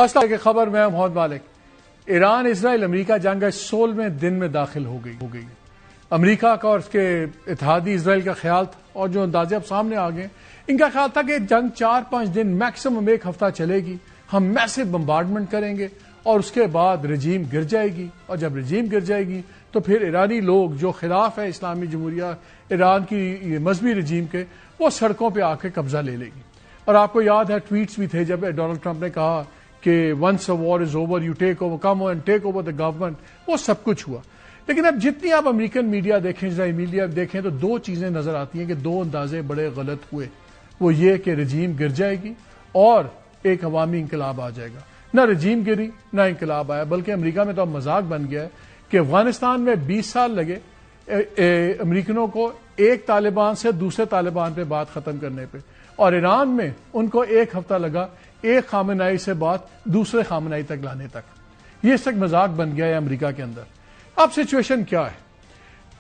السلام کی خبر میں محمد مالک۔ ایران اسرائیل امریکہ جنگ 16ویں دن میں داخل ہو گئی۔ امریکہ کا اور اس کے اتحادی اسرائیل کا خیال تھا، اور جو اندازے اب سامنے آ گئے، ان کا خیال تھا کہ جنگ 4-5 دن میکسیمم 1 ہفتہ چلے گی، ہم میسو بمبارڈمنٹ کریں گے اور اس کے بعد رجیم گر جائے گی، اور جب رجیم گر جائے گی تو پھر ایرانی لوگ جو خلاف ہے اسلامی جمہوریہ ایران کی مذہبی رجیم کے، وہ سڑکوں پہ آ کے قبضہ لے لے گی۔ اور آپ کو یاد ہے ٹویٹس بھی تھے جب ڈونلڈ ٹرمپ نے کہا کہ once a war is over you take over come and take over the government, وہ سب کچھ ہوا۔ لیکن اب جتنی آپ امریکن میڈیا دیکھیں، اسرائیلی میڈیا دیکھیں، تو 2 چیزیں نظر آتی ہیں کہ 2 اندازے بڑے غلط ہوئے۔ وہ یہ کہ رجیم گر جائے گی اور ایک عوامی انقلاب آ جائے گا۔ نہ رجیم گری نہ انقلاب آیا، بلکہ امریکہ میں تو اب مذاق بن گیا ہے کہ افغانستان میں 20 سال لگے امریکنوں کو ایک طالبان سے دوسرے طالبان پہ بات ختم کرنے پہ، اور ایران میں ان کو 1 ہفتہ لگا ایک خامنائی سے بات دوسرے خامنائی تک لانے تک۔ یہ اس تک مذاق بن گیا ہے امریکہ کے اندر۔ اب سچویشن کیا ہے؟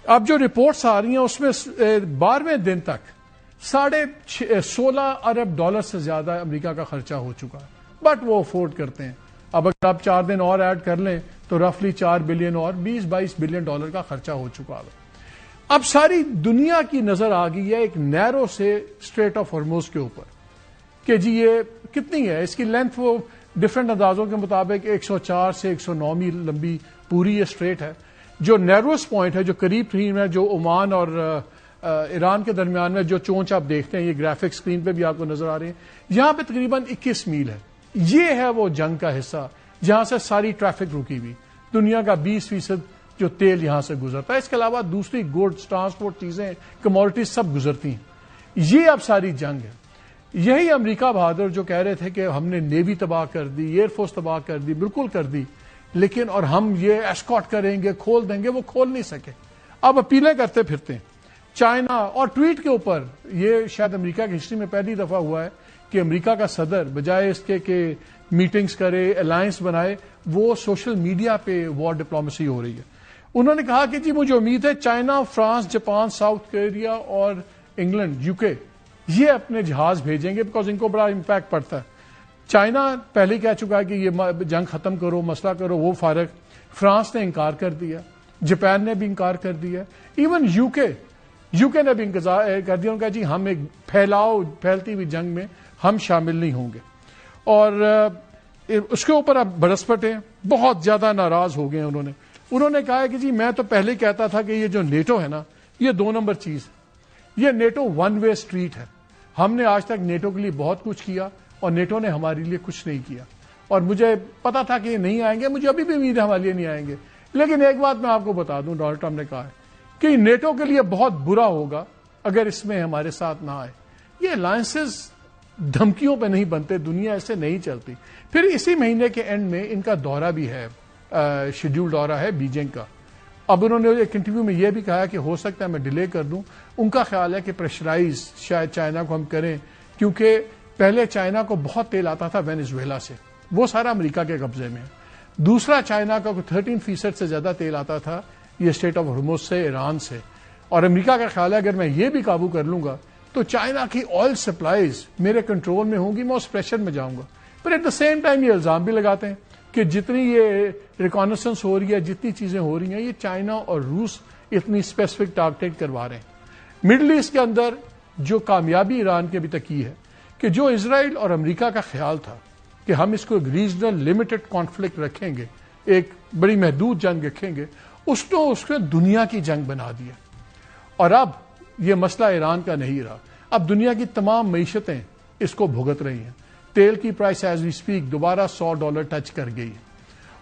اب جو رپورٹس آ رہی ہیں اس میں 12ویں دن تک $16.5 ارب سے زیادہ امریکہ کا خرچہ ہو چکا ہے، بٹ وہ افورڈ کرتے ہیں۔ اب اگر آپ 4 دن اور ایڈ کر لیں تو رفلی 4 بلین اور $20-22 بلین کا خرچہ ہو چکا ہے۔ اب ساری دنیا کی نظر آ گئی ہے ایک نیرو سے اسٹریٹ آف ہارموز کے اوپر کہ جی یہ کتنی ہے، اس کی لینتھ وہ ڈفرنٹ اندازوں کے مطابق 104 سے 109 میل لمبی پوری یہ اسٹریٹ ہے۔ جو نیروس پوائنٹ ہے، جو قریب ترین ہے، جو عمان اور ایران کے درمیان میں جو چونچ آپ دیکھتے ہیں، یہ گرافک سکرین پہ بھی آپ کو نظر آ رہے ہیں، یہاں پہ تقریباً 21 میل ہے۔ یہ ہے وہ جنگ کا حصہ جہاں سے ساری ٹریفک رکی ہوئی، دنیا کا 20% جو تیل یہاں سے گزرتا ہے، اس کے علاوہ دوسری گوڈز، ٹرانسپورٹ چیزیں، کموڈٹیز سب گزرتی ہیں۔ یہ اب ساری جنگ ہے۔ یہی امریکہ بہادر جو کہہ رہے تھے کہ ہم نے نیوی تباہ کر دی، ایئر فورس تباہ کر دی، بالکل کر دی، لیکن اور ہم یہ ایسکارٹ کریں گے، کھول دیں گے، وہ کھول نہیں سکے۔ اب اپیلیں کرتے پھرتے ہیں چائنا، اور ٹویٹ کے اوپر یہ شاید امریکہ کی ہسٹری میں پہلی دفعہ ہوا ہے کہ امریکہ کا صدر بجائے اس کے کہ میٹنگز کرے، الائنس بنائے، وہ سوشل میڈیا پہ وار ڈپلومیسی ہو رہی ہے۔ انہوں نے کہا کہ جی مجھے امید ہے China, France, Japan, south Korea اور انگلینڈ، UK یہ اپنے جہاز بھیجیں گے، بیکاز ان کو بڑا امپیکٹ پڑتا ہے۔ چائنا پہلے کہہ چکا ہے کہ یہ جنگ ختم کرو، مسئلہ کرو، وہ فارغ۔ فرانس نے انکار کر دیا، جاپان نے بھی انکار کر دیا، ایون UK نے بھی انکار کر دیا۔ انہوں نے کہا جی ہم ایک پھیلتی ہوئی جنگ میں ہم شامل نہیں ہوں گے۔ اور اس کے اوپر اب برس پٹے، بہت زیادہ ناراض ہو گئے انہوں نے کہا کہ جی میں تو پہلے کہتا تھا کہ یہ جو نیٹو ہے نا، یہ 2 نمبر چیز ہے، یہ نیٹو 1 وے اسٹریٹ ہے۔ ہم نے آج تک نیٹو کے لیے بہت کچھ کیا اور نیٹو نے ہمارے لیے کچھ نہیں کیا، اور مجھے پتا تھا کہ یہ نہیں آئیں گے، مجھے ابھی بھی امید ہے ہمارے لیے نہیں آئیں گے۔ لیکن ایک بات میں آپ کو بتا دوں، ڈونلڈ ٹرمپ نے کہا ہے کہ نیٹو کے لیے بہت برا ہوگا اگر اس میں ہمارے ساتھ نہ آئے۔ یہ الائنسز دھمکیوں پہ نہیں بنتے، دنیا ایسے نہیں چلتی۔ پھر اسی مہینے کے اینڈ میں ان کا دورہ بھی ہے، شیڈیول دورہ ہے بیجنگ کا۔ اب انہوں نے ایک انٹرویو میں یہ بھی کہا کہ ہو سکتا ہے میں ڈیلے کر دوں۔ ان کا خیال ہے کہ پریشرائز شاید چائنا کو ہم کریں، کیونکہ پہلے چائنا کو بہت تیل آتا تھا وینیزویلا سے، وہ سارا امریکہ کے قبضے میں ہے۔ دوسرا چائنا کا 13% سے زیادہ تیل آتا تھا یہ اسٹریٹ آف ہارموز سے، ایران سے، اور امریکہ کا خیال ہے اگر میں یہ بھی قابو کر لوں گا تو چائنا کی آئل سپلائیز میرے کنٹرول میں ہوں گی، میں اس پریشر میں جاؤں گا۔ پر ایٹ دا سیم ٹائم یہ الزام بھی لگاتے ہیں کہ جتنی یہ ریکانسنس ہو رہی ہے، جتنی چیزیں ہو رہی ہیں، یہ چائنا اور روس اتنی اسپیسیفک ٹارگیٹ کروا رہے ہیں۔ مڈل ایسٹ کے اندر جو کامیابی ایران کی ابھی تک کی ہے کہ جو اسرائیل اور امریکہ کا خیال تھا کہ ہم اس کو ریجنل لمیٹڈ کانفلکٹ رکھیں گے، ایک بڑی محدود جنگ رکھیں گے، اس کو دنیا کی جنگ بنا دیا۔ اور اب یہ مسئلہ ایران کا نہیں رہا، اب دنیا کی تمام معیشتیں اس کو بھگت رہی ہیں۔ تیل کی پرائس ایز وی اسپیک دوبارہ $100 ٹچ کر گئی ہے،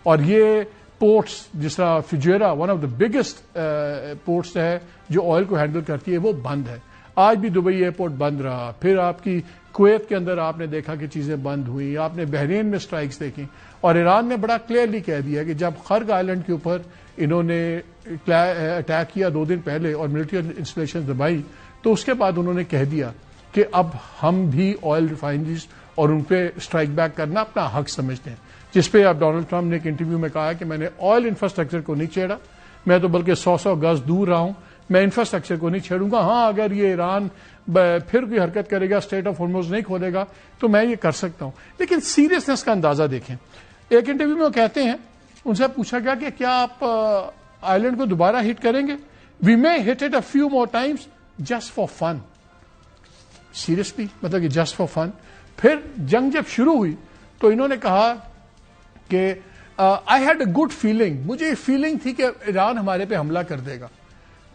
اور یہ پورٹس جس طرح Fujairah one of the biggest ports ہے جو آئل کو ہینڈل کرتی ہے، وہ بند ہے۔ آج بھی دبئی ایئرپورٹ بند رہا، پھر آپ کی کویت کے اندر آپ نے دیکھا کہ چیزیں بند ہوئی، آپ نے بحرین میں سٹرائکس دیکھی، اور ایران نے بڑا کلیئرلی کہہ دیا کہ جب خرگ آئلینڈ کے اوپر انہوں نے اٹیک کیا 2 دن پہلے اور ملٹری انسٹالیشن دبائی، تو اس کے بعد انہوں نے کہہ دیا کہ اب ہم بھی آئل ریفائنریز اور ان پہ اسٹرائک بیک کرنا اپنا حق سمجھتے ہیں، جس پہ اب ڈونلڈ ٹرمپ نے ایک انٹرویو میں کہا کہ میں نے آئل انفراسٹرکچر کو نہیں چھیڑا، میں تو بلکہ 100 گز دور رہا ہوں، میں انفراسٹرکچر کو نہیں چھیڑوں گا۔ ہاں اگر یہ ایران پھر کوئی حرکت کرے گا, اسٹریٹ آف ہارموز نہیں کھولے گا, تو میں یہ کر سکتا ہوں. لیکن سیریسنس کا اندازہ دیکھیں. ایک انٹرویو میں وہ کہتے ہیں, ان سے پوچھا گیا کہ کیا آپ آئی لینڈ کو دوبارہ ہٹ کریں گے؟ We may hit it a few more times just for fun. Seriously, مطلب کہ جسٹ فار فن. پھر جنگ جب شروع ہوئی تو انہوں نے کہا کہ I had a good feeling, مجھے فیلنگ تھی کہ ایران ہمارے پہ حملہ کر دے گا,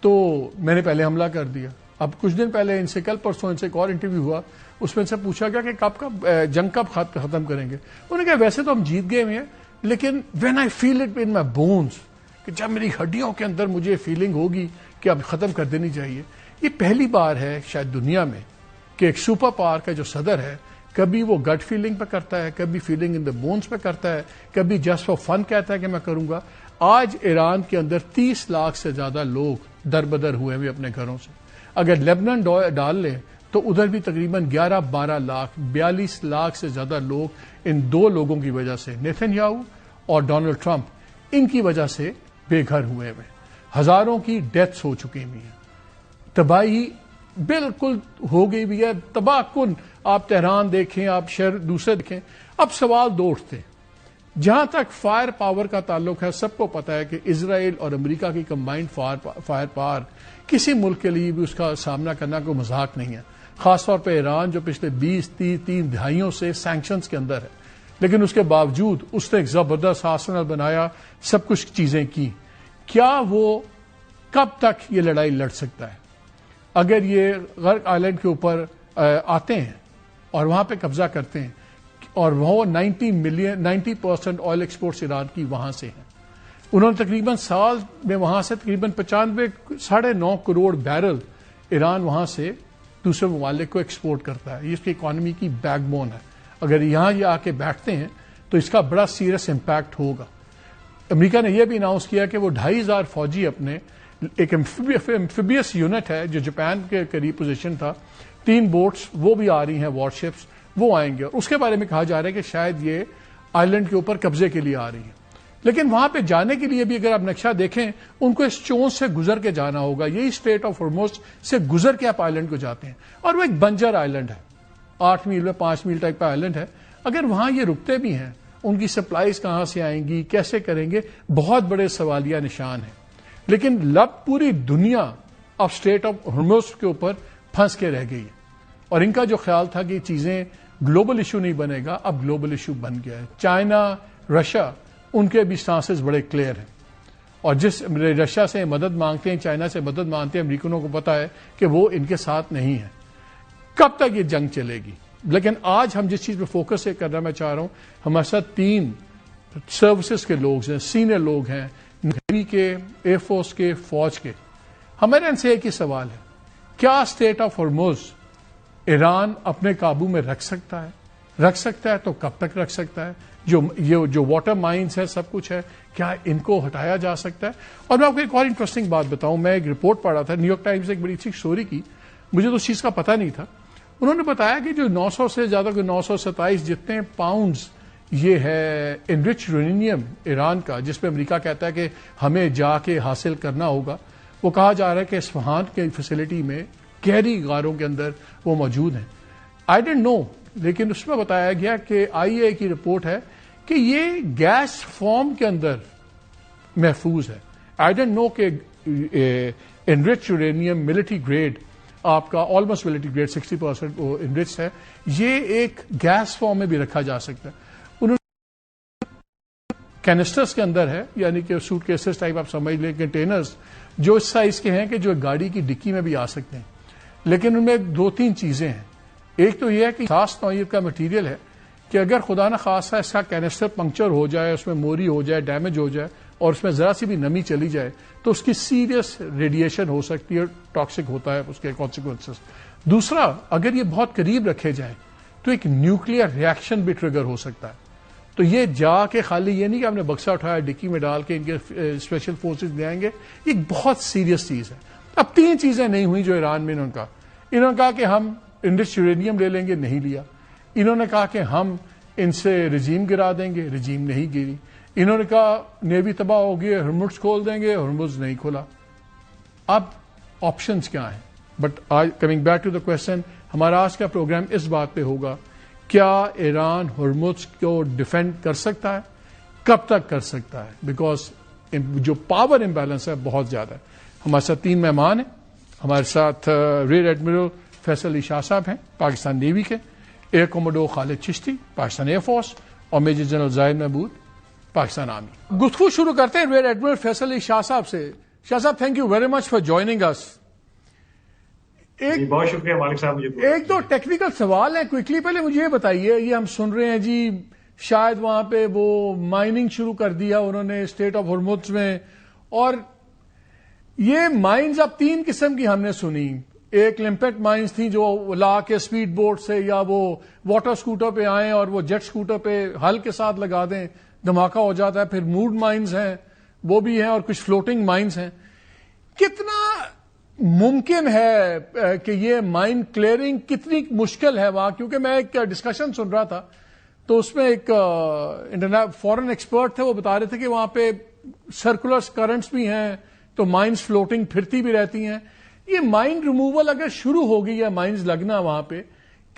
تو میں نے پہلے حملہ کر دیا. اب کچھ دن پہلے ان سے, کل پرسوں ان سے ایک اور انٹرویو ہوا, اس میں ان سے پوچھا گیا کہ کب جنگ کب ختم کریں گے؟ انہوں نے کہا ویسے تو ہم جیت گئے ہوئے ہیں, لیکن when I feel it in my bones, کہ جب میری ہڈیوں کے اندر مجھے فیلنگ ہوگی کہ اب ختم کر دینی چاہیے. یہ پہلی بار ہے شاید دنیا میں کہ ایک سپر پاور کا جو صدر ہے, کبھی وہ گٹ فیلنگ پہ کرتا ہے, کبھی فیلنگ ان دا بونس پہ کرتا ہے, کبھی جسٹ فار فن کہتا ہے کہ میں کروں گا. آج ایران کے اندر 30 لاکھ سے زیادہ لوگ دربدر ہوئے ہوئے اپنے گھروں سے. اگر لیبنان ڈال لیں تو ادھر بھی تقریباً 11-12 لاکھ 42 لاکھ سے زیادہ لوگ ان دو لوگوں کی وجہ سے, نیتن یاہو اور ڈونلڈ ٹرمپ, ان کی وجہ سے بے گھر ہوئے ہوئے. ہزاروں کی ڈیتھس ہو چکی ہوئی ہیں, تباہی بالکل ہو گئی بھی ہے, تباہ کن. آپ تہران دیکھیں, آپ شہر دوسرے دیکھیں. اب سوال دو اٹھتے, جہاں تک فائر پاور کا تعلق ہے, سب کو پتا ہے کہ اسرائیل اور امریکہ کی کمبائنڈ فائر پاور کسی ملک کے لیے بھی اس کا سامنا کرنا کوئی مذاق نہیں ہے. خاص طور پہ ایران جو پچھلے 20-30 دہائیوں سے سینکشنز کے اندر ہے, لیکن اس کے باوجود اس نے ایک زبردست آرسنل بنایا, سب کچھ چیزیں کی. کیا وہ کب تک یہ لڑائی لڑ سکتا ہے؟ اگر یہ غرق آئلینڈ کے اوپر آتے ہیں اور وہاں پہ قبضہ کرتے ہیں, اور وہ 90% آئل ایکسپورٹس ایران کی وہاں سے ہیں. انہوں نے تقریباً سال میں وہاں سے تقریباً 95-9.5 کروڑ بیرل ایران وہاں سے دوسرے ممالک کو ایکسپورٹ کرتا ہے. یہ اس کی اکانومی کی بیک بون ہے. اگر یہاں یہ آ کے بیٹھتے ہیں تو اس کا بڑا سیریس امپیکٹ ہوگا. امریکہ نے یہ بھی اناؤنس کیا کہ وہ 2,500 فوجی اپنے, ایک ایمفیبیس یونٹ ہے جو جاپان کے قریب پوزیشن تھا, 3 بوٹس وہ بھی آ رہی ہیں, وار شپس وہ آئیں گے. اور اس کے بارے میں کہا جا رہا ہے کہ شاید یہ آئی لینڈ کے اوپر قبضے کے لیے آ رہی ہیں. لیکن وہاں پہ جانے کے لیے بھی اگر آپ نقشہ دیکھیں, ان کو اس چونچ سے گزر کے جانا ہوگا. یہی اسٹریٹ آف ہارموز سے گزر کے آپ آئی لینڈ کو جاتے ہیں, اور وہ ایک بنجر آئی لینڈ ہے, 8 میل میں 5 میل ٹائپ کا آئی لینڈ ہے. اگر وہاں یہ رکتے بھی ہیں, ان کی سپلائیز کہاں سے آئیں گی, کیسے کریں گے, بہت بڑے سوالیہ نشان ہیں. لیکن پوری دنیا اب اسٹریٹ آف ہارموز کے اوپر پھنس کے رہ گئی ہے, اور ان کا جو خیال تھا کہ چیزیں گلوبل ایشو نہیں بنے گا, اب گلوبل ایشو بن گیا ہے. چائنا, رشیا, ان کے بھی سٹانسز بڑے کلیئر ہیں, اور جس رشیا سے مدد مانگتے ہیں, چائنا سے مدد مانگتے ہیں, امریکنوں کو پتا ہے کہ وہ ان کے ساتھ نہیں ہے. کب تک یہ جنگ چلے گی؟ لیکن آج ہم جس چیز پہ فوکس کرنا میں چاہ رہا ہوں, ہمارے ساتھ 3 سروسز کے لوگ ہیں, سینئر لوگ ہیں, نیوی کے, ایئر فورس کے, فوج کے. ہمارے ان سے ایک ہی سوال ہے, کیا اسٹریٹ آف ہارموز ایران اپنے قابو میں رکھ سکتا ہے؟ رکھ سکتا ہے تو کب تک رکھ سکتا ہے؟ جو واٹر مائنز ہے, سب کچھ ہے, کیا ان کو ہٹایا جا سکتا ہے؟ اور میں آپ کو ایک اور انٹرسٹنگ بات بتاؤں. میں ایک رپورٹ پڑھ رہا تھا, نیو یارک ٹائمز نے ایک بڑی اچھی اسٹوری کی, مجھے تو اس چیز کا پتہ نہیں تھا. انہوں نے بتایا کہ جو 900 سے زیادہ, 927 جتنے پاؤنڈز یہ ہے انرچ یورینیم ایران کا, جس پہ امریکہ کہتا ہے کہ ہمیں جا کے حاصل کرنا ہوگا, وہ کہا جا رہا ہے کہ اصفہان کے فیسلٹی میں گہری غاروں کے اندر وہ موجود ہیں. آئی ڈونٹ نو, لیکن اس میں بتایا گیا کہ IAEA کی رپورٹ ہے کہ یہ گیس فارم کے اندر محفوظ ہے. آئی ڈونٹ نو کہ انرچ یورینیم ملٹری گریڈ آپ کا آلموسٹ ملٹری گریڈ 60% انرچ ہے, یہ ایک گیس فارم میں بھی رکھا جا سکتا ہے. انہوں نے کینسٹرز کے اندر ہے, یعنی کہ سوٹ کیسز ٹائپ آپ سمجھ لیں, کنٹینرز جو اس سائز کے ہیں کہ جو گاڑی کی ڈکی میں بھی آ سکتے ہیں. لیکن ان میں 2-3 چیزیں ہیں. ایک تو یہ ہے کہ خاص نوعیت کا مٹیریل ہے کہ اگر خدا نہ خاصا اس کا کینسٹر پنکچر ہو جائے, اس میں موری ہو جائے, ڈیمیج ہو جائے, اور اس میں ذرا سی بھی نمی چلی جائے, تو اس کی سیریس ریڈیشن ہو سکتی ہے, ٹاکسک ہوتا ہے اس کے کانسیکوینسز. دوسرا, اگر یہ بہت قریب رکھے جائیں تو ایک نیوکلیئر ریئیکشن بھی ٹریگر ہو سکتا ہے. تو یہ جا کے خالی یہ نہیں کہ آپ نے بکسا اٹھایا, ڈکی میں ڈال کے ان کے اسپیشل فورسز لے آئیں گے, یہ بہت سیریس چیز ہے. اب 3 چیزیں نہیں ہوئی جو ایران میں انہوں نے کہا کہ ہم انرچ یورینیم لے لیں گے, نہیں لیا. انہوں نے کہا کہ ہم ان سے رجیم گرا دیں گے, رجیم نہیں گری. انہوں نے کہا نیوی تباہ ہوگی, ہرمز کھول دیں گے, ہرمز نہیں کھولا. اب آپشنز کیا ہیں؟ بٹ آج coming back to the question, ہمارا آج کا پروگرام اس بات پہ ہوگا، کیا ایران ہرمز کو ڈیفینڈ کر سکتا ہے، کب تک کر سکتا ہے، بیکاز جو پاور امبیلنس ہے بہت زیادہ ہے. ہمارے ساتھ 3 مہمان ہیں. ہمارے ساتھ ریئر ایڈمرل فیصل علی شاہ صاحب ہیں پاکستان نیوی کے، air commodore Khalid Chishti Pakistan air force, اور major general Zahid Mahmood Pakistan army. گفتگو شروع کرتے ہیں ریئر ایڈمرل فیصل علی شاہ صاحب سے. شاہ صاحب، thank you very much for joining اس. بہت شکریہ مالک صاحب. مجھے ایک دو ٹیکنیکل سوال ہیں کوئکلی. پہلے مجھے یہ بتائیے، یہ ہم سن رہے ہیں جی شاید وہاں پہ وہ مائننگ شروع کر دیا انہوں نے اسٹیٹ آف ہرمز میں، اور یہ مائنز اب 3 قسم کی ہم نے سنی. ایک لمپٹ مائنز تھیں جو لا کے اسپیڈ بوٹ سے یا وہ واٹر سکوٹر پہ آئیں اور وہ جیٹ سکوٹر پہ ہل کے ساتھ لگا دیں، دھماکہ ہو جاتا ہے. پھر موڈ مائنز ہیں، وہ بھی ہیں، اور کچھ فلوٹنگ مائنز ہیں. کتنا ممکن ہے کہ یہ مائن کلیئرنگ کتنی مشکل ہے وہاں؟ کیونکہ میں ایک ڈسکشن سن رہا تھا تو اس میں ایک فورن ایکسپرٹ تھے، وہ بتا رہے تھے کہ وہاں پہ سرکولر کرنٹس بھی ہیں تو مائنز فلوٹنگ پھرتی بھی رہتی ہیں. یہ مائن ریموول اگر شروع ہوگی یا مائنز لگنا وہاں پہ،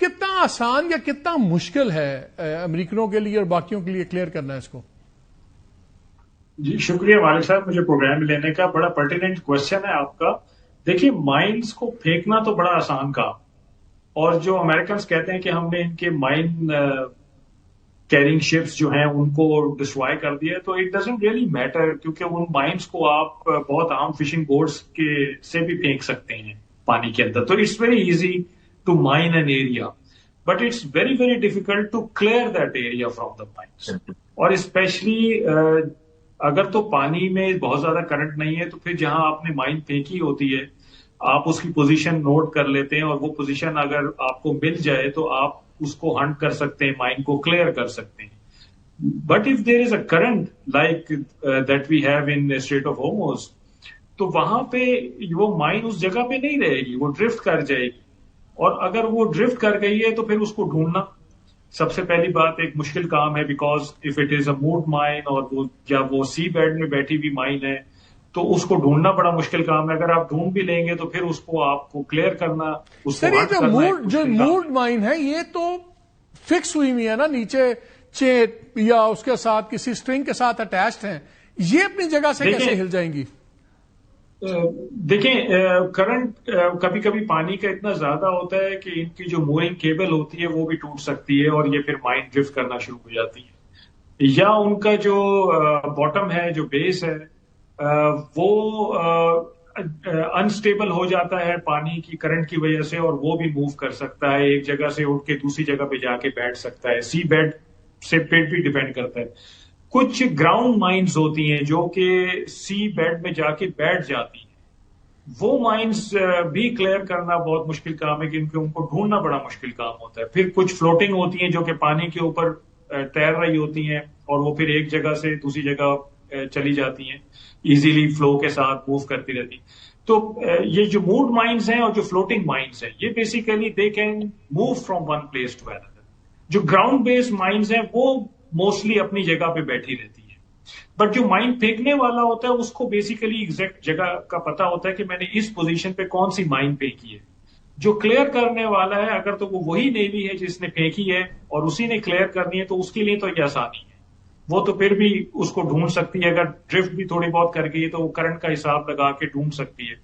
کتنا آسان یا کتنا مشکل ہے امریکنوں کے لیے اور باقیوں کے لیے کلیئر کرنا اس کو؟ جی شکریہ مالک صاحب، مجھے پروگرام میں لینے کا. بڑا پرٹیننٹ کوشچن ہے آپ کا. دیکھیے، مائنز کو پھینکنا تو بڑا آسان کام، اور جو امریکنز کہتے ہیں کہ ہم نے ان کے مائن کیرنگ شپس جو ہیں ان کو ڈسٹرائے کر دیا، تو اٹ ڈزنٹ ریئلی میٹر، کیونکہ ان مائنز کو آپ بہت عام فشنگ بورڈز کے سے بھی پھینک سکتے ہیں پانی کے اندر. تو it's very easy to mine an area, but it's very very difficult to clear that area from the mines. اور اسپیشلی اگر تو پانی میں بہت زیادہ کرنٹ نہیں ہے، تو پھر جہاں آپ نے مائن پھینکی ہوتی ہے آپ اس کی پوزیشن نوٹ کر لیتے ہیں، اور وہ پوزیشن اگر آپ کو مل جائے تو آپ اس کو ہنٹ کر سکتے ہیں، مائن کو کلیئر کر سکتے ہیں. But if there is a current like that we have in Strait of Hormuz, تو وہاں پہ وہ مائن اس جگہ پہ نہیں رہے گی، وہ ڈرفٹ کر جائے گی. اور اگر وہ ڈرفٹ کر گئی ہے تو پھر اس کو ڈھونڈنا سب سے پہلی بات ایک مشکل کام ہے، because of it is a mode mine اور وہ سی بیڈ میں بیٹھی ہوئی مائن ہے تو اس کو ڈھونڈنا بڑا مشکل کام ہے. اگر آپ ڈھونڈ بھی لیں گے تو پھر اس کو آپ کو کلیئر کرنا، اس کو ہٹ کرنا. جو موڈ مائن ہے یہ تو فکس ہوئی ہوئی ہے نا، نیچے چین یا اس کے ساتھ کسی اسٹرنگ کے ساتھ اٹیچڈ ہیں، یہ اپنی جگہ سے کیسے ہل جائیں گی؟ دیکھیں، کرنٹ کبھی کبھی پانی کا اتنا زیادہ ہوتا ہے کہ ان کی جو موونگ کیبل ہوتی ہے وہ بھی ٹوٹ سکتی ہے، اور یہ پھر مائن ڈرفٹ کرنا شروع ہو جاتی ہے. یا ان کا جو باٹم ہے، جو بیس ہے، وہ انسٹیبل ہو جاتا ہے پانی کی کرنٹ کی وجہ سے، اور وہ بھی موو کر سکتا ہے، ایک جگہ سے اٹھ کے دوسری جگہ پہ جا کے بیٹھ سکتا ہے. سی بیڈ سے پیٹ بھی ڈیپینڈ کرتا ہے. کچھ گراؤنڈ مائنز ہوتی ہیں جو کہ سی بیڈ میں جا کے بیٹھ جاتی ہیں، وہ مائنز بھی کلیئر کرنا بہت مشکل کام ہے، کیونکہ ان کو ڈھونڈنا بڑا مشکل کام ہوتا ہے. پھر کچھ فلوٹنگ ہوتی ہیں جو کہ پانی کے اوپر تیر رہی ہوتی ہیں، اور وہ پھر ایک جگہ سے دوسری جگہ چلی جاتی ہیں، ایزیلی فلو کے ساتھ موو کرتی رہتی. تو یہ جو موڈ مائنز ہیں اور جو فلوٹنگ مائنز ہیں، یہ basically they can move from one place to اندر. جو گراؤنڈ بیس مائنز ہیں وہ موسٹلی اپنی جگہ پہ بیٹھی رہتی ہے. بٹ جو مائن پھینکنے والا ہوتا ہے اس کو بیسیکلی ایگزیکٹ جگہ کا پتا ہوتا ہے کہ میں نے اس پوزیشن پہ کون سی مائن پھینکی ہے. جو کلیئر کرنے والا ہے اگر تو وہ وہی نیوی ہے جس نے پھینکی ہے اور اسی نے کلیئر کرنی ہے، تو اس کے لیے تو یہ آسانی ہے، وہ تو پھر بھی اس کو ڈھونڈ سکتی ہے. اگر ڈرفٹ بھی تھوڑی بہت کر گئی ہے تو وہ کرنٹ کا حساب لگا کے ڈھونڈ سکتی ہے.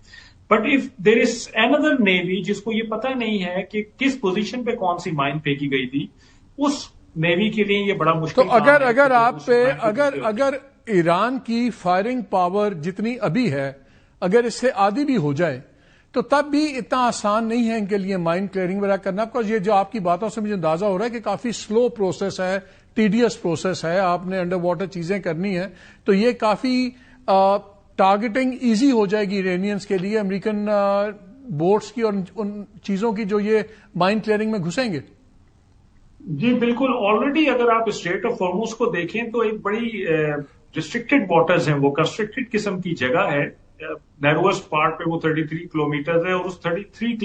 But if there is another navy جس کو یہ پتا نہیں ہے کہ کس پوزیشن پہ کون سی مائن پھینکی گئی تھی، اس نیوی کے لیے یہ بڑا مشکل. تو اگر آپ پہ اگر ایران کی فائرنگ پاور جتنی ابھی ہے اگر اس سے آدھی بھی ہو جائے تو تب بھی اتنا آسان نہیں ہے ان کے لیے مائن کلیئرنگ وغیرہ کرنا. بیکاز یہ جو آپ کی باتوں سے مجھے اندازہ ہو رہا ہے کہ کافی سلو پروسیس ہے، ٹیڈیس پروسیس ہے، آپ نے انڈر واٹر چیزیں کرنی ہے، تو یہ کافی ٹارگیٹنگ ایزی ہو جائے گی ایرانینز کے لیے، امریکن بوٹس کی اور ان چیزوں کی جو یہ مائن کلیئرنگ میں گھسیں گے. جی بالکل. آلریڈی اگر آپ اسٹریٹ آف ہرمز کو دیکھیں تو ایک بڑی ریسٹرکٹڈ واٹرز ہیں، وہ کنسٹرکٹڈ قسم کی جگہ ہے. نیروسٹ پارٹ پہ وہ 33 کلومیٹر ہے، اور اس 33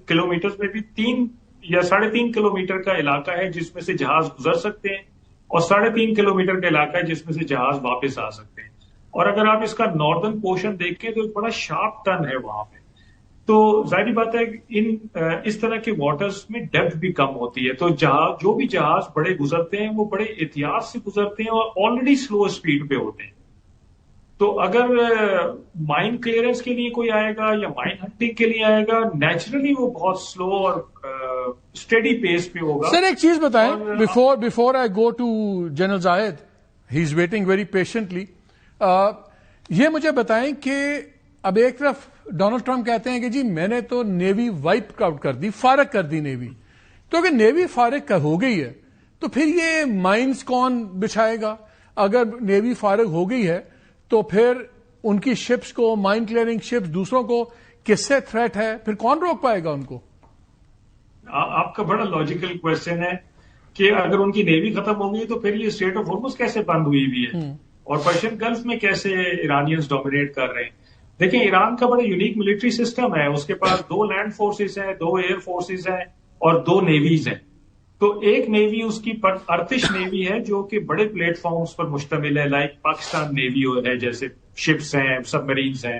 کلومیٹر میں بھی 3 یا 3.5 کلومیٹر کا علاقہ ہے جس میں سے جہاز گزر سکتے ہیں، اور 3.5 کلومیٹر کا علاقہ ہے جس میں سے جہاز واپس آ سکتے ہیں. اور اگر آپ اس کا ناردرن پورشن دیکھیں تو ایک بڑا شارپ ٹرن ہے وہاں پہ. تو ظاہری بات ہے اس طرح کے واٹرز میں ڈیپتھ بھی کم ہوتی ہے، تو جو بھی جہاز بڑے گزرتے ہیں وہ بڑے احتیاط سے گزرتے ہیں اور آلریڈی سلو اسپیڈ پہ ہوتے ہیں. تو اگر مائن کلیئرنس کے لیے کوئی آئے گا یا مائن ہنٹنگ کے لیے آئے گا، نیچرلی وہ بہت سلو اور اسٹڈی پیس پہ ہوگا. سر ایک چیز بتائیں before I go to General Zahid, he is waiting very patiently. یہ مجھے بتائیں کہ اب ایک طرف ڈونلڈ ٹرمپ کہتے ہیں کہ جی میں نے تو نیوی وائپ آؤٹ کر دی، فارغ کر دی نیوی. تو اگر نیوی فارغ ہو گئی ہے تو پھر یہ مائنز کون بچھائے گا؟ اگر نیوی فارغ ہو گئی ہے تو پھر ان کی شپس کو، مائن کلیئرنگ شپس دوسروں کو کس سے تھریٹ ہے؟ پھر کون روک پائے گا ان کو؟ آپ کا بڑا لاجیکل کوشچن ہے کہ اگر ان کی نیوی ختم ہو گئی تو پھر یہ اسٹریٹ آف ہارمز کیسے بند ہوئی ہوئی ہے اور پرشین گلف میں کیسے ایرانینز ڈومینیٹ کر رہے ہیں. دیکھیں ایران کا بڑا یونیک ملٹری سسٹم ہے، اس کے پاس 2 لینڈ فورسز ہیں، 2 ایئر فورسز ہیں اور 2 نیویز ہیں. تو ایک نیوی اس کی ارتش نیوی ہے جو کہ بڑے پلیٹ فارمز پر مشتمل ہے، لائک پاکستان نیوی ہے، جیسے شپس ہیں، سب مرینز ہیں.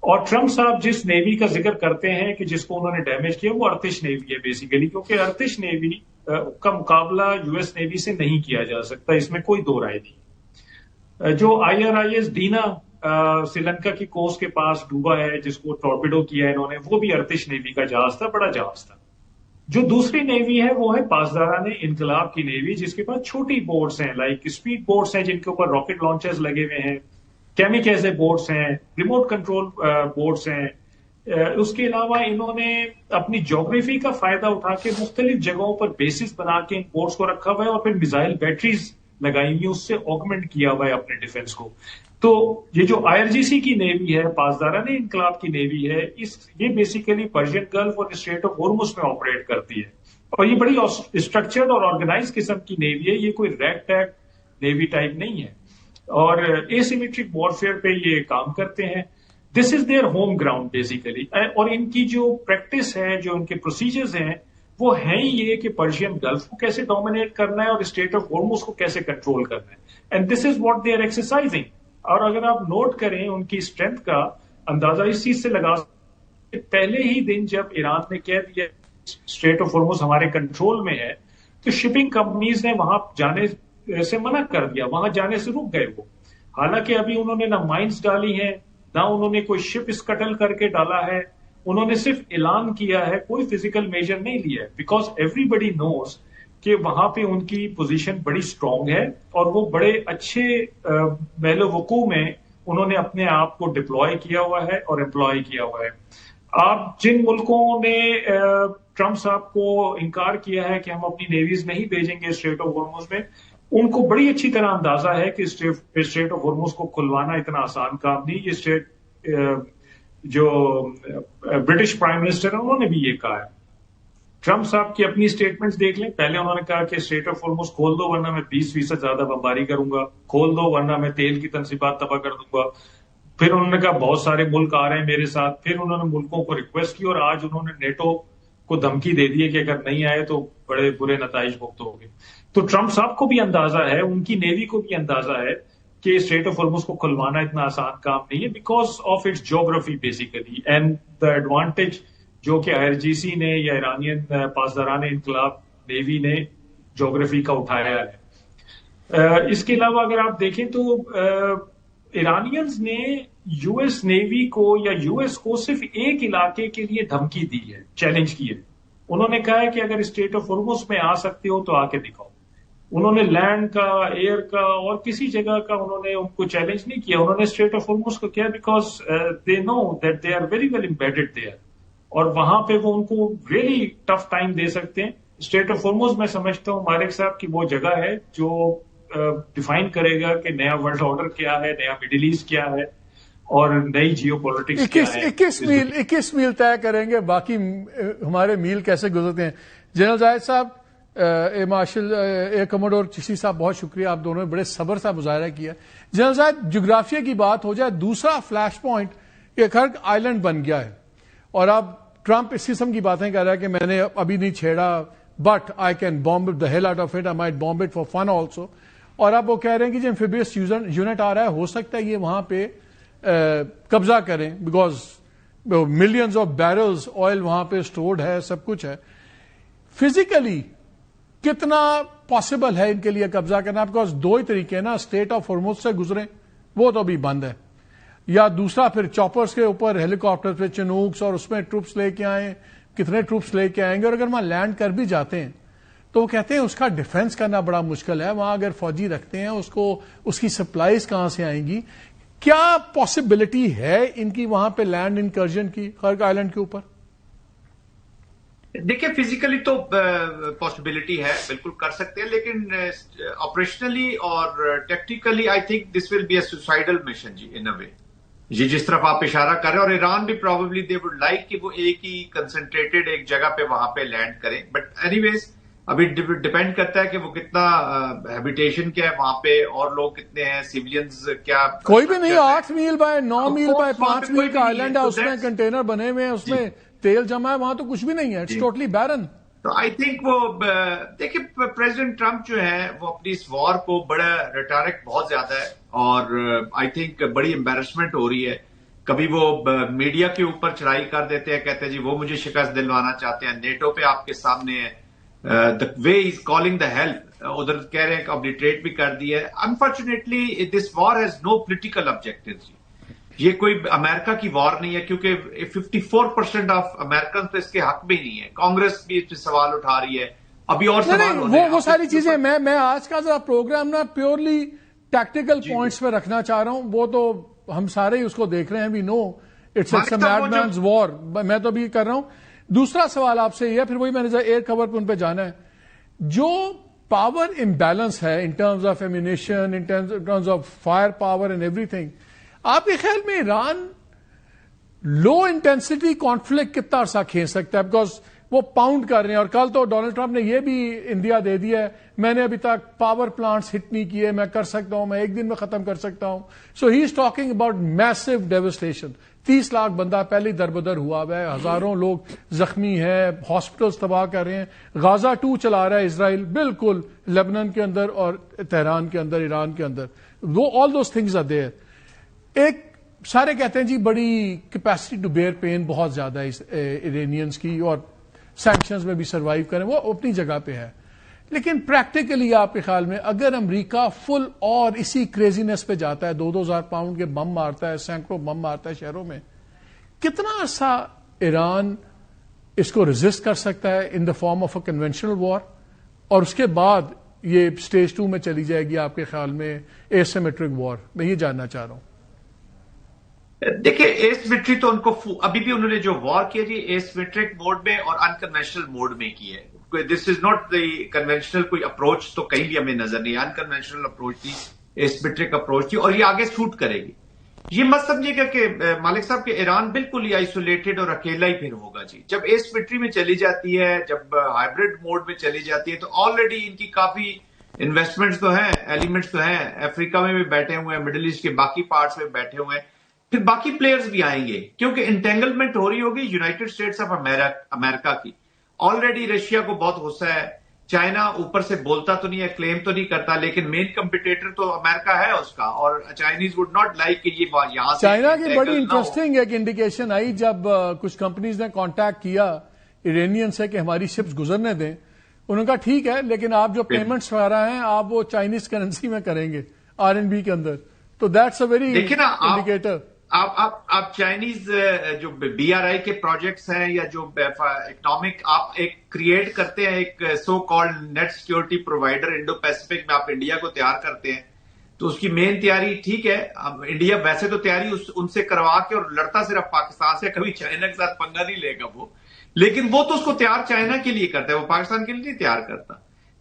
اور ٹرمپ صاحب جس نیوی کا ذکر کرتے ہیں کہ جس کو انہوں نے ڈیمیج کیا، وہ ارتش نیوی ہے بیسیکلی، کیونکہ ارتش نیوی کا مقابلہ یو ایس نیوی سے نہیں کیا جا سکتا، اس میں کوئی دو رائے نہیں. جو IRIS ڈینا سری لنکا کی کوسٹ کے پاس ڈوبا ہے، جس کو ٹورپیڈو کیا ہے انہوں نے، وہ بھی ارتش نیوی کا جہاز تھا، بڑا جہاز تھا. جو دوسری نیوی ہے وہ ہے پاسداران انقلاب کی نیوی، جس کے پاس چھوٹی بورڈز ہیں، لائک اسپیڈ بورڈز ہیں جن کے اوپر راکٹ لانچرز لگے ہوئے ہیں، کیمیکیزے بورڈز ہیں، ریموٹ کنٹرول بورڈز ہیں. اس کے علاوہ انہوں نے اپنی جیوگرافی کا فائدہ اٹھا کے مختلف جگہوں پر بیسز بنا کے ان بورڈز کو رکھا ہوا ہے اور پھر میزائل بیٹریز لگائی ہوئی، اس سے آگمنٹ کیا ہوا ہے اپنے ڈیفنس کو. تو یہ جو IRGC کی نیوی ہے، پاسداران انقلاب کی نیوی ہے، یہ بیسیکلی پرشین گلف اور اسٹریٹ آف ہارمز میں آپریٹ کرتی ہے اور یہ بڑی اسٹرکچرڈ اور آرگنائز قسم کی نیوی ہے. یہ کوئی ریگ ٹیگ نیوی ٹائپ نہیں ہے اور ایسیمیٹرک وارفیئر پہ یہ کام کرتے ہیں. This is their home ground basically. اور ان کی جو پریکٹس ہے، جو ان کے پروسیجرز ہیں، وہ ہیں ہی یہ کہ پرشین گلف کو کیسے ڈومینیٹ کرنا ہے اور اسٹریٹ آف ہارمز کو کیسے کنٹرول کرنا ہے. And this is what they are exercising. اور اگر آپ نوٹ کریں ان کی اسٹرینتھ کا اندازہ اس چیز سے لگا سکتے، پہلے ہی دن جب ایران نے کہہ دیا اسٹریٹ آف ہارمز ہمارے کنٹرول میں ہے، تو شپنگ کمپنیز نے وہاں جانے سے منع کر دیا، وہاں جانے سے رک گئے وہ. حالانکہ ابھی انہوں نے نہ مائنز ڈالی ہیں، نہ انہوں نے کوئی شپ اسکٹل کر کے ڈالا ہے، انہوں نے صرف اعلان کیا ہے، کوئی فزیکل میجر نہیں لیا ہے. بیکاز ایوری بڈی نوز کہ وہاں پہ ان کی پوزیشن بڑی سٹرونگ ہے اور وہ بڑے اچھے محل وقوع میں انہوں نے اپنے آپ کو ڈپلوائے کیا ہوا ہے اور امپلائی کیا ہوا ہے. آپ جن ملکوں نے ٹرمپ صاحب کو انکار کیا ہے کہ ہم اپنی نیویز نہیں بھیجیں گے اسٹریٹ آف ہارمز میں، ان کو بڑی اچھی طرح اندازہ ہے کہ اسٹریٹ آف ہارمز کو کھلوانا اتنا آسان کام نہیں. یہ اسٹریٹ جو برٹش پرائم منسٹر ہیں انہوں نے بھی یہ کہا ہے. ٹرمپ صاحب کی اپنی سٹیٹمنٹس دیکھ لیں. پہلے انہوں نے کہا کہ اسٹریٹ آف ہارمز کھول دو ورنہ میں 20% زیادہ بمباری کروں گا، کھول دو ورنہ میں تیل کی تنصیبات تباہ کر دوں گا. پھر انہوں نے کہا بہت سارے ملک آ رہے ہیں میرے ساتھ. پھر انہوں نے ملکوں کو ریکویسٹ کی اور آج انہوں نے نیٹو کو دھمکی دے دی ہے کہ اگر نہیں آئے تو بڑے برے نتائج بھگت ہوں گے. تو ٹرمپ صاحب کو بھی اندازہ ہے، ان کی نیوی کو بھی اندازہ ہے کہ اسٹریٹ آف ہارمز کو کھلوانا اتنا آسان کام نہیں ہے، because of its geography basically and the advantage جو کہ IRGC نے یا ایرانین پاسداران انقلاب نیوی نے جیوگرافی کا اٹھایا ہے. اس کے علاوہ اگر آپ دیکھیں تو ایرانینز نے یو ایس نیوی کو یا یو ایس کو صرف ایک علاقے کے لیے دھمکی دی ہے، چیلنج کی ہے. انہوں نے کہا ہے کہ اگر اسٹریٹ آف ہارمز میں آ سکتے ہو تو آ کے دکھاؤ. انہوں نے لینڈ کا، ایئر کا اور کسی جگہ کا انہوں نے ان کو چیلنج نہیں کیا. انہوں نے اسٹریٹ آف ہارمز کو کیا because they know that they are very well embedded there اور وہاں پہ وہ ان کو ریئلی ٹف ٹائم دے سکتے ہیں. اسٹریٹ آف ہارمز میں سمجھتا ہوں مالک صاحب کی وہ جگہ ہے جو ڈیفائن کرے گا کہ نیا ورلڈ آرڈر کیا ہے، نیا مڈل ایسٹ کیا ہے اور نئی جیو پولیٹکس کیا ہے. 21 میل طے کریں گے، باقی ہمارے میل کیسے گزرتے ہیں. جنرل زاہد صاحب، مارشل ایئر کموڈور چشتی صاحب، بہت شکریہ، آپ دونوں نے بڑے صبر سے مظاہرہ کیا. جنرل زاہد، جغرافیہ کی بات ہو جائے، دوسرا فلیش پوائنٹ کہ کرک آئلینڈ بن گیا ہے اور اب ٹرمپ اس قسم کی باتیں کر رہا ہے کہ میں نے ابھی نہیں چھیڑا، but I can bomb it the hell out of it, I might bomb it for fun also. اور اب وہ کہہ رہے ہیں کہ جو ایمفیبیس یونٹ آ رہا ہے ہو سکتا ہے یہ وہاں پہ قبضہ کریں، بیکاز ملینز آف بیرلز آئل وہاں پہ اسٹورڈ ہے, سب کچھ ہے. فزیکلی کتنا پاسبل ہے ان کے لیے قبضہ کرنا؟ بیکاز دو ہی طریقے ہیں نا, اسٹیٹ آف ہارموز سے گزریں, وہ تو ابھی بند ہے, یا دوسرا پھر چاپرز کے اوپر ہیلی کاپٹر پہ چنوکس اور اس میں ٹروپس لے کے آئیں. کتنے ٹروپس لے کے آئیں گے؟ اور اگر وہاں لینڈ کر بھی جاتے ہیں تو وہ کہتے ہیں اس کا ڈیفنس کرنا بڑا مشکل ہے. وہاں اگر فوجی رکھتے ہیں اس کی سپلائیز کہاں سے آئیں گی؟ کیا پاسبلٹی ہے ان کی وہاں پہ لینڈ انکرجن کی خرق آئلینڈ کے اوپر؟ دیکھیں فزیکلی تو پاسبلٹی ہے, بالکل کر سکتے ہیں, لیکن آپریشنلی اور tactically I think this will be a suicidal mission جی ان اے وے. یہ جس طرف آپ اشارہ کر رہے ہیں, اور ایران بھی پروبیبلی دے وڈ لائک کہ وہ ایک ہی کنسنٹریٹڈ ایک جگہ پہ وہاں پہ لینڈ کریں. بٹ اینی ویز ابھی ڈپینڈ کرتا ہے کہ وہ کتنا ہیبیٹیشن کیا ہے وہاں پہ, اور لوگ کتنے ہیں, سیولینز کیا. کوئی بھی نہیں, 8 میل بائے 9 میل بائے 5 میل کا آئلینڈ ہے, اس میں کنٹینر بنے ہوئے ہیں, اس میں تیل جمع ہے, وہاں تو کچھ بھی نہیں ہے, اٹس ٹوٹلی بیرن. تو آئی تھنک وہ دیکھیں پریزیڈنٹ ٹرمپ جو ہے وہ اپنی اس وار کو بڑا ریٹارک بہت زیادہ ہے, اور آئی تھنک بڑی امبیرسمنٹ ہو رہی ہے. کبھی وہ میڈیا کے اوپر چڑھائی کر دیتے ہیں, کہتے ہیں جی وہ مجھے شکست دلوانا چاہتے ہیں, نیٹو پہ آپ کے سامنے ہے, دا وے از کالنگ دا ہیلپ, ادھر کہہ رہے ہیں کہ ابلیٹریٹ بھی کر دی ہے. Unfortunately this war has no political objective. یہ کوئی امریکہ کی وار نہیں ہے, کیونکہ 54% آف امریکن تو اس کے حق میں نہیں ہے. کانگریس بھی اس پہ سوال اٹھا رہی ہے, ابھی اور سوال وہ ساری چیزیں. میں آج کا ذرا پروگرام نا پیورلی ٹیکٹیکل پوائنٹس پہ رکھنا چاہ رہا ہوں. وہ تو ہم سارے ہی اس کو دیکھ رہے ہیں, وی نو اٹس اے میڈ مینز وار. میں تو ابھی کر رہا ہوں. دوسرا سوال آپ سے یہ ہے, پھر وہی میں نے ایئر کور پہ ان پہ جانا ہے, جو پاور امبیلنس ہے in terms of ammunition, in terms of fire power and every thing, آپ کے خیال میں ایران لو انٹینسٹی کانفلکٹ کتنا عرصہ کھینچ سکتا ہے؟ بیکاز وہ پاؤنڈ کر رہے ہیں, اور کل تو ڈونلڈ ٹرمپ نے یہ بھی انڈیا دے دیا ہے, میں نے ابھی تک پاور پلانٹس ہٹ نہیں کیے, میں کر سکتا ہوں, میں ایک دن میں ختم کر سکتا ہوں. So he is talking about massive devastation. 30 lakh بندہ پہلی دربدر ہوا ہے, ہزاروں لوگ زخمی ہیں, ہاسپٹلز تباہ کر رہے ہیں. غازہ 2 چلا رہا ہے اسرائیل, بالکل لبنان کے اندر اور تہران کے اندر, ایران کے اندر. All those things are there. ایک سارے کہتے ہیں جی بڑی کیپیسٹی ٹو بیئر پین بہت زیادہ ہے ایرانیئنز کی, اور سینکشنز میں بھی سروائیو کریں, وہ اپنی جگہ پہ ہے. لیکن پریکٹیکلی آپ کے خیال میں اگر امریکہ فل اور اسی کریزینس پہ جاتا ہے, 2,000 پاؤنڈ کے بم مارتا ہے, سینکڑوں بم مارتا ہے شہروں میں, کتنا عرصہ ایران اس کو ریزسٹ کر سکتا ہے in the form of a conventional war, اور اس کے بعد یہ سٹیج 2 میں چلی جائے گی آپ کے خیال میں ایسیمیٹرک وار؟ میں یہ جاننا چاہ رہا ہوں. دیکھیں ایسیمیٹری تو ان کو ابھی بھی انہوں نے جو وار کیا جی ایسیمیٹرک موڈ میں اور انکنونشنل موڈ میں کی ہے. دس از ناٹ دی کنونشنل کوئی اپروچ تو کہیں بھی ہمیں نظر نہیں. انکنونشنل اپروچ تھی, ایسیمیٹرک اپروچ تھی, اور یہ آگے سوٹ کرے گی. یہ مت سمجھے گا کہ مالک صاحب کہ ایران بالکل ہی آئسولیٹڈ اور اکیلا ہی پھر ہوگا جی. جب ایسیمیٹری میں چلی جاتی ہے, جب ہائبرڈ موڈ میں چلی جاتی ہے, تو آلریڈی ان کی کافی انویسٹمنٹس تو ہیں, ایلیمنٹس تو ہیں, افریقہ میں بھی بیٹھے ہوئے ہیں, مڈل ایسٹ کے باقی پارٹس میں بیٹھے ہوئے ہیں, پھر باقی پلیئرز بھی آئیں گے, کیونکہ انٹینگلمنٹ ہو رہی ہوگی یونائٹڈ اسٹیٹس آف امریکہ کی. آلریڈی رشیا کو بہت غصہ ہے, چائنا اوپر سے بولتا تو نہیں ہے, کلیم تو نہیں کرتا, لیکن مین کمپٹیٹر تو امریکہ ہے اس کا, اور چائنیز وڈ ناٹ لائک کہ یہ یہاں سے. چائنا کی بڑی انٹرسٹنگ ایک انڈیکیشن آئی جب کچھ کمپنیز نے کانٹیکٹ کیا ایرانین سے کہ ہماری شپس گزرنے دیں. انہوں نے کہا ٹھیک ہے, لیکن آپ جو پیمنٹس وغیرہ ہیں آپ وہ چائنیز کرنسی میں کریں گے, RMB کے اندر. تو دیٹس اے ویری انڈیکیٹر. آپ چائنیز جو BRI کے پروجیکٹس ہیں یا جو اکنامک آپ ایک کریٹ کرتے ہیں, ایک so called net security provider Indo Pacific میں آپ انڈیا کو تیار کرتے ہیں, تو اس کی مین تیاری ٹھیک ہے, انڈیا ویسے تو تیاری ان سے کروا کے, اور لڑتا صرف پاکستان سے, کبھی چائنا کے ساتھ پنگا نہیں لے گا وہ, لیکن وہ تو اس کو تیار چائنا کے لیے کرتا ہے, وہ پاکستان کے لیے نہیں تیار کرتا.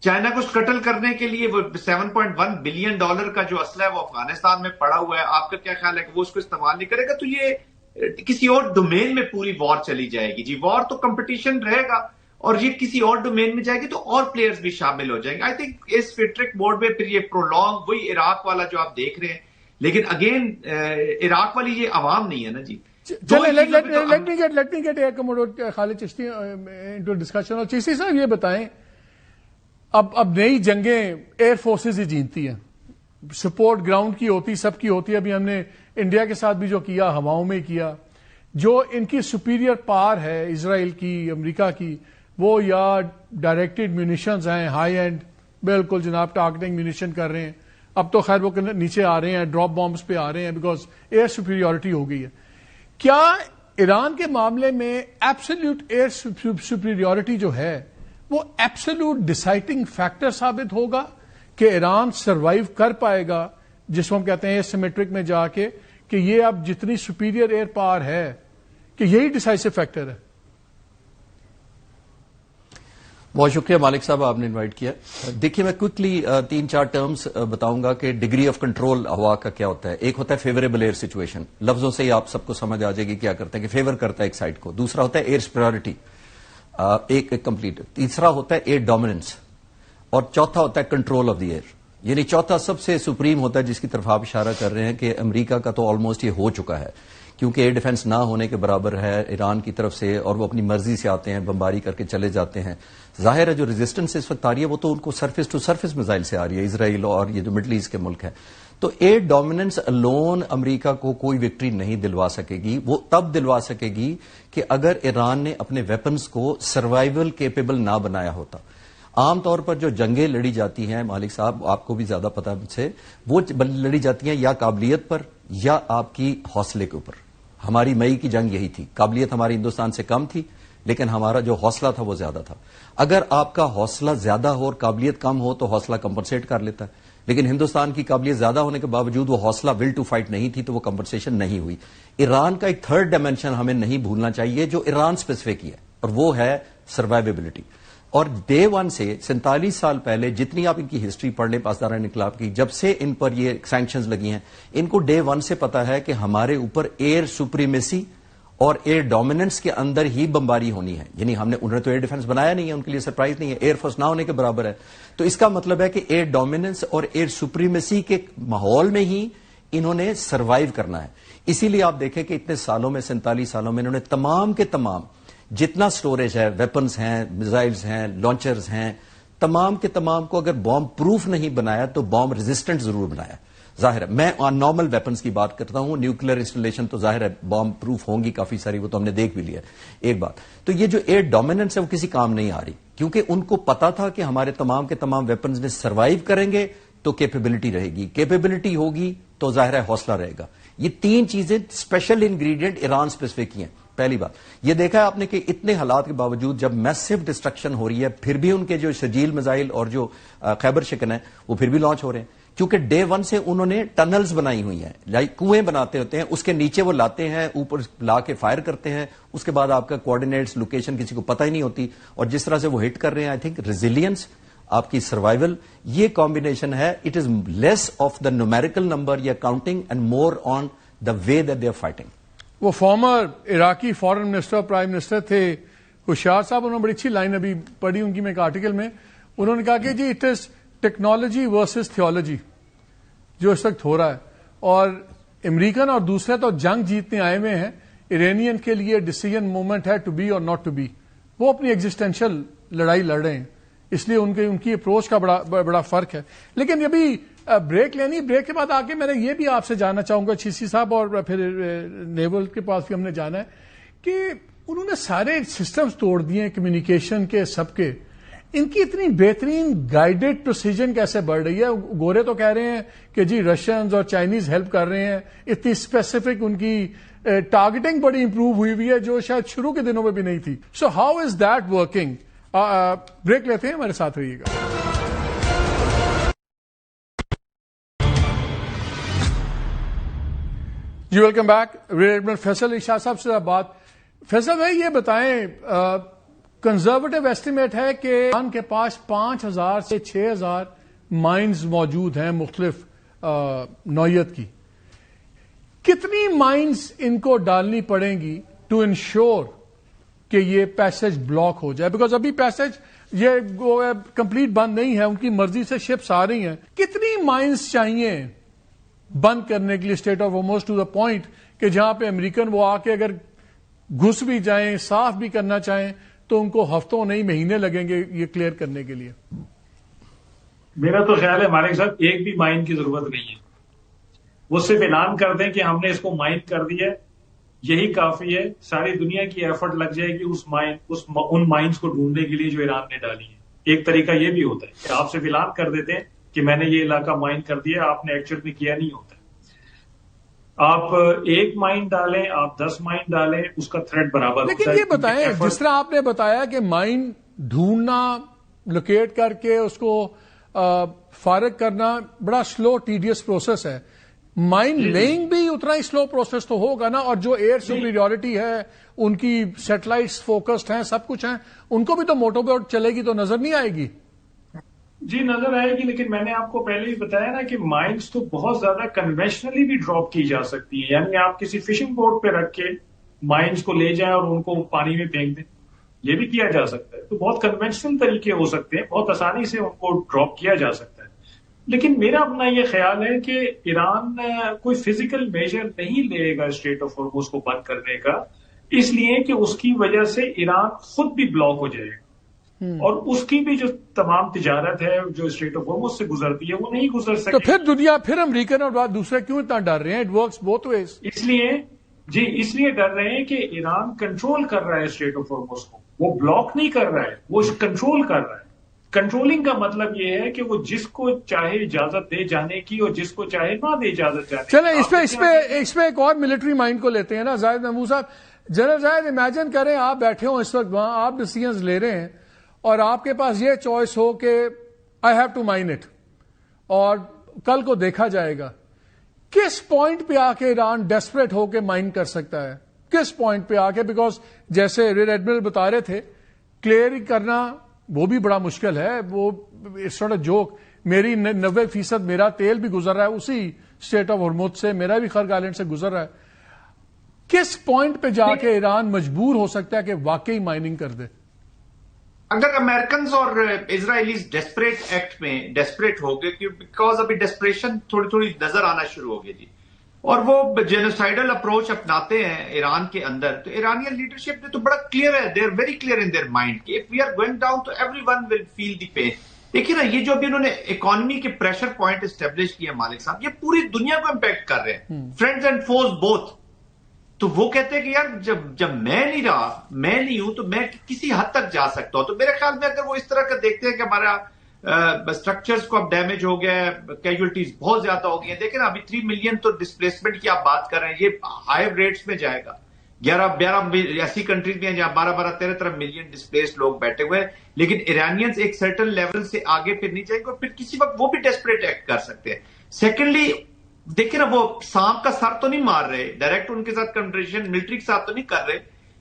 چائنا کو قتل کرنے کے لیے وہ $7.1 بلین کا جو اسلحہ ہے وہ افغانستان میں پڑا ہوا ہے. آپ کا کیا خیال ہے کہ وہ اس کو استعمال نہیں کرے گا؟ تو یہ کسی اور ڈومین میں پوری وار چلی جائے گی جی. وار تو کمپٹیشن رہے گا, اور یہ کسی اور ڈومین میں جائے گی تو اور پلیئرز بھی شامل ہو جائیں گے. آئی تھنک اس فیٹرک موڈ میں پھر یہ پرولونگ وہی عراق والا جو آپ دیکھ رہے ہیں, لیکن اگین عراق والی یہ عوام نہیں ہے نا جی. لیٹ می گیٹ خالد چشتی انٹو ڈسکشن. اور چشتی صاحب یہ بتائیں, اب نئی جنگیں ایئر فورسز ہی جیتتی ہیں, سپورٹ گراؤنڈ کی ہوتی, سب کی ہوتی ہے. ابھی ہم نے انڈیا کے ساتھ بھی جو کیا ہواؤں میں کیا, جو ان کی سپیریئر پار ہے اسرائیل کی، امریکہ کی، وہ یا ڈائریکٹڈ میونیشنز ہیں ہائی اینڈ، بالکل جناب ٹارگیٹنگ میونیشن کر رہے ہیں. اب تو خیر وہ نیچے آ رہے ہیں، ڈراپ بامبس پہ آ رہے ہیں بیکاز ایئر سپیریورٹی ہو گئی ہے. کیا ایران کے معاملے میں ایبسلیوٹ ایئر سپیریورٹی جو ہے وہ ایبسلیوٹ ڈیسائڈنگ فیکٹر ثابت ہوگا کہ ایران سروائیو کر پائے گا، جس کو ہم کہتے ہیں سیمیٹرک میں جا کے، کہ یہ اب جتنی سپیریئر ایئر پاور ہے کہ یہی ڈیسائسو فیکٹر ہے؟ بہت شکریہ مالک صاحب، آپ نے انوائٹ کیا. دیکھیے میں کوئکلی 3-4 ٹرمز بتاؤں گا کہ ڈگری آف کنٹرول ہوا کا کیا ہوتا ہے. ایک ہوتا ہے فیوریبل ایئر سچویشن، لفظوں سے ہی آپ سب کو سمجھ آ جائے گی کیا کرتے ہیں کہ فیور کرتا ہے ایک سائڈ کو. دوسرا ہوتا ہے ایئر سپیریورٹی، ایک کمپلیٹ. تیسرا ہوتا ہے ایئر ڈومیننس، اور چوتھا ہوتا ہے کنٹرول آف دی ایئر. یعنی چوتھا سب سے سپریم ہوتا ہے، جس کی طرف آپ اشارہ کر رہے ہیں کہ امریکہ کا تو آلموسٹ یہ ہو چکا ہے، کیونکہ ایئر ڈیفنس نہ ہونے کے برابر ہے ایران کی طرف سے، اور وہ اپنی مرضی سے آتے ہیں، بمباری کر کے چلے جاتے ہیں. ظاہر ہے جو ریزسٹنس اس وقت آ رہی ہے وہ تو ان کو سرفیس ٹو سرفیس میزائل سے آ رہی ہے، اسرائیل اور یہ جو مڈل ایسٹ کے ملک ہیں. تو ایئر ڈومیننس الون امریکہ کو کوئی وکٹری نہیں دلوا سکے گی. وہ تب دلوا سکے گی کہ اگر ایران نے اپنے ویپنز کو سروائیول کیپیبل نہ بنایا ہوتا. عام طور پر جو جنگیں لڑی جاتی ہیں مالک صاحب، آپ کو بھی زیادہ پتا مجھ سے، وہ لڑی جاتی ہیں یا قابلیت پر یا آپ کی حوصلے کے اوپر. ہماری مئی کی جنگ یہی تھی، قابلیت ہماری ہندوستان سے کم تھی لیکن ہمارا جو حوصلہ تھا وہ زیادہ تھا. اگر آپ کا حوصلہ زیادہ ہو اور قابلیت کم ہو تو حوصلہ کمپنسیٹ کر لیتا ہے، لیکن ہندوستان کی قابلیت زیادہ ہونے کے باوجود وہ حوصلہ ول ٹو فائٹ نہیں تھی، تو وہ کمپنسیشن نہیں ہوئی. ایران کا ایک تھرڈ ڈائمینشن ہمیں نہیں بھولنا چاہیے جو ایران سپیسیفک ہی ہے، اور وہ ہے سروائیویبلٹی. اور ڈے ون سے 47 سال پہلے جتنی آپ ان کی ہسٹری پڑھ لیں پاسداران انقلاب کی، جب سے ان پر یہ سینکشنز لگی ہیں، ان کو ڈے ون سے پتا ہے کہ ہمارے اوپر ایئر سپریمیسی اور ایئر ڈومیننس کے اندر ہی بمباری ہونی ہے. یعنی ہم نے، انہوں نے تو ایئر ڈیفنس بنایا نہیں ہے، ان کے لیے سرپرائز نہیں ہے، ایئر فورس نہ ہونے کے برابر ہے. تو اس کا مطلب ہے کہ ایئر ڈومیننس اور ایئر سپریمیسی کے ماحول میں ہی انہوں نے سروائیو کرنا ہے. اسی لیے آپ دیکھیں کہ اتنے سالوں میں، 47 سالوں میں، انہوں نے تمام کے تمام جتنا سٹوریج ہے، ویپنز ہیں، میزائلز ہیں، لانچرز ہیں، تمام کے تمام کو اگر بام پروف نہیں بنایا تو بام ریزسٹنٹ ضرور بنایا. ظاہر ہے میں نارمل ویپنز کی بات کرتا ہوں، نیوکلیر انسٹالیشن تو ظاہر ہے بام پروف ہوں گی کافی ساری، وہ تو ہم نے دیکھ بھی لیا. ایک بات تو یہ جو ایئر ڈومیننس ہے وہ کسی کام نہیں آ رہی، کیونکہ ان کو پتا تھا کہ ہمارے تمام کے تمام ویپنز نے سروائیو کریں گے تو کیپیبلٹی رہے گی، کیپیبلٹی ہوگی تو ظاہر ہے حوصلہ رہے گا. یہ 3 چیزیں اسپیشل انگریڈینٹ ایران اسپیسیفک ہیں. پہلی بات یہ دیکھا ہے آپ نے کہ اتنے حالات کے باوجود جب میسو ڈسٹرکشن ہو رہی ہے پھر بھی ان کے جو شجیل میزائل اور جو خیبر شکن ہے وہ پھر بھی لانچ ہو رہے ہیں، کیونکہ ڈے ون سے انہوں نے ٹنلز بنائی ہوئی ہیں، لائک کنویں بناتے ہوتے ہیں، اس کے نیچے وہ لاتے ہیں، اوپر لا کے فائر کرتے ہیں، اس کے بعد آپ کا کوآرڈینیٹس لوکیشن کسی کو پتہ ہی نہیں ہوتی، اور جس طرح سے وہ ہٹ کر رہے ہیں، آئی تھنک ریزیلینس، آپ کی سروائیول، یہ کمبینیشن ہے. It is less of the numerical number یا counting and more on the way that they are fighting. وہ former Iraqi foreign minister, prime minister تھے ہوشیار صاحب، انہوں نے بڑی اچھی لائن ابھی پڑھی ان کی میں ایک آرٹیکل میں، انہوں نے کہا کہ جی it is technology versus theology جو اس وقت ہو رہا ہے، اور امریکن اور دوسرے تو جنگ جیتنے آئے ہوئے ہیں، ایرانین کے لیے ڈیسیژن مومنٹ ہے ٹو بی اور ناٹ ٹو بی. وہ اپنی ایگزسٹینشل لڑائی لڑ رہے ہیں، اس لیے ان کی اپروچ کا بڑا فرق ہے. لیکن ابھی بریک لینی، بریک کے بعد آ کے میں نے یہ بھی آپ سے جاننا چاہوں گا چیسی صاحب، اور پھر نیول کے پاس بھی ہم نے جانا ہے کہ انہوں نے سارے سسٹمز توڑ دیے کمیونیکیشن کے، سب کے. ان کی اتنی بہترین گائیڈڈ پروسیجن کیسے بڑھ رہی ہے؟ گورے تو کہہ رہے ہیں کہ جی رشینز اور چائنیز ہیلپ کر رہے ہیں، اتنی اسپیسیفک ان کی ٹارگیٹنگ بڑی امپروو ہوئی ہے جو شاید شروع کے دنوں میں بھی نہیں تھی. So how is that working? Break لیتے ہیں، ہمارے ساتھ رہیے گا. جی welcome back. Rear admiral Faisal Ali Shah صاحب سے بات. فیصل بھائی یہ بتائیں، کنزرویٹو ایسٹیمیٹ ہے کہ ایران کے پاس 5000 سے 6000 مائنز موجود ہیں مختلف نوعیت کی. کتنی مائنز ان کو ڈالنی پڑیں گی ٹو انشور کہ یہ پیسج بلاک ہو جائے؟ بیکاز ابھی پیسج یہ کمپلیٹ بند نہیں ہے، ان کی مرضی سے شپس آ رہی ہیں. کتنی مائنز چاہیے بند کرنے کے لیے strait of Hormuz to the point کہ جہاں پہ امریکن وہ آ کے اگر گھس بھی جائیں، صاف بھی کرنا چاہیں تو ان کو ہفتوں نہیں مہینے لگیں گے یہ کلیئر کرنے کے لیے؟ میرا تو خیال ہے مالک صاحب ایک بھی مائن کی ضرورت نہیں ہے. وہ صرف اعلان کر دیں کہ ہم نے اس کو مائن کر دیا ہے، یہی کافی ہے. ساری دنیا کی ایفرٹ لگ جائے گی ان مائنز کو ڈھونڈنے کے لیے جو ایران نے ڈالی ہیں. ایک طریقہ یہ بھی ہوتا ہے کہ آپ سے اعلان کر دیتے ہیں کہ میں نے یہ علاقہ مائن کر دیا, آپ نے ایکچوئل میں کیا نہیں ہوتا. آپ 1 مائن ڈالیں, آپ 10 مائن ڈالیں, اس کا تھریٹ برابر ہوتا ہے. لیکن یہ بتائیں, جس طرح آپ نے بتایا کہ مائن ڈھونڈنا, لوکیٹ کر کے اس کو فارغ کرنا بڑا سلو ٹیڈیس پروسیس ہے, مائن لیئنگ بھی اتنا ہی سلو پروسیس تو ہوگا نا. اور جو ایئر سپیریورٹی ہے, ان کی سیٹلائٹس فوکسڈ ہیں, سب کچھ ہیں, ان کو بھی تو موٹو بوٹ چلے گی تو نظر نہیں آئے گی. جی نظر آئے گی, لیکن میں نے آپ کو پہلے ہی بتایا نا کہ مائنز تو بہت زیادہ کنونشنلی بھی ڈراپ کی جا سکتی ہیں. یعنی آپ کسی فشنگ بورڈ پہ رکھ کے مائنز کو لے جائیں اور ان کو پانی میں پھینک دیں, یہ بھی کیا جا سکتا ہے. تو بہت کنونشنل طریقے ہو سکتے ہیں, بہت آسانی سے ان کو ڈراپ کیا جا سکتا ہے. لیکن میرا اپنا یہ خیال ہے کہ ایران کوئی فزیکل میجر نہیں لے گا اسٹریٹ آف ہارموز کو بند کرنے کا, اس لیے کہ اس کی وجہ سے ایران خود بھی بلاک ہو جائے گا, اور اس کی بھی جو تمام تجارت ہے جو اسٹریٹ آف ہارموز سے گزرتی ہے وہ نہیں گزر سکتی. تو پھر دنیا, پھر امریکن اور دوسرے کیوں اتنا ڈر رہے ہیں؟ It works both ways. اس لیے ڈر رہے ہیں کہ ایران کنٹرول کر رہا ہے اسٹریٹ آف ہارموز کو, وہ بلاک نہیں کر رہا ہے, وہ کنٹرول کر رہا ہے. کنٹرولنگ کا مطلب یہ ہے کہ وہ جس کو چاہے اجازت دے جانے کی اور جس کو چاہے نہ دے اجازت جانے کی. چلیں اس پہ ایک اور ملٹری مائنڈ کو لیتے ہیں نا زاہد محمود صاحب. جنرل زاہد, امیجن کریں آپ بیٹھے ہوں اس وقت وہاں, آپ ڈیسیژنز لے رہے ہیں اور آپ کے پاس یہ چوائس ہو کہ I have to mine it, اور کل کو دیکھا جائے گا. کس پوائنٹ پہ آ کے ایران ڈیسپریٹ ہو کے مائن کر سکتا ہے؟ کس پوائنٹ پہ آ کے؟ بیکاز جیسے ریئر ایڈمرل بتا رہے تھے, کلیئر کرنا وہ بھی بڑا مشکل ہے. وہ سارٹ آف جوک, میری 90% میرا تیل بھی گزر رہا ہے اسی اسٹریٹ آف ہارموز سے, میرا بھی خرگ آئلینڈ سے گزر رہا ہے. کس پوائنٹ پہ جا کے ایران مجبور ہو سکتا ہے کہ واقعی مائننگ کر دے؟ اگر امریکنز اور اسرائیلیز ڈیسپریٹ ایکٹ میں ڈیسپریٹ ہو گئے, بیکاز ابھی ڈیسپریشن تھوڑی تھوڑی نظر آنا شروع ہو گئی جی, اور وہ جینوسائیڈل اپروچ اپناتے ہیں ایران کے اندر, تو ایرانین لیڈرشپ نے تو بڑا کلیئر ہے, they are very clear in their mind کہ if we are going down تو everyone will feel the pain. دیکھیے نا, یہ جو ابھی انہوں نے اکانومی کے پریشر پوائنٹ اسٹیبلش کیا مالک صاحب, یہ پوری دنیا کو امپیکٹ کر رہے ہیں, فرینڈز اینڈ فوز بوتھ. تو وہ کہتے ہیں کہ یار جب میں نہیں رہا, میں نہیں ہوں, تو میں کسی حد تک جا سکتا ہوں. تو میرے خیال میں اگر وہ اس طرح کا دیکھتے ہیں کہ ہمارا اسٹرکچرز کو اب ڈیمیج ہو گیا ہے, کیجولٹیز بہت زیادہ ہو گئی ہیں. دیکھیں نا, ابھی 3 ملین تو ڈسپلیسمنٹ کی آپ بات کر رہے ہیں, یہ ہائی ریٹس میں جائے گا. 11 ایسی کنٹریز میں ہیں جہاں 12-13 ملین ڈسپلیسڈ لوگ بیٹھے ہوئے ہیں, لیکن ایرانینز ایک سرٹن لیول سے آگے پھر نہیں جائیں گے, اور پھر کسی وقت وہ بھی ڈیسپریٹ ایکٹ کر سکتے ہیں. سیکنڈلی دیکھیں نا, وہ سانپ کا سر تو نہیں مار رہے, ڈائریکٹ ان کے ساتھ کنٹریشن ملٹری کے ساتھ تو نہیں کر رہے,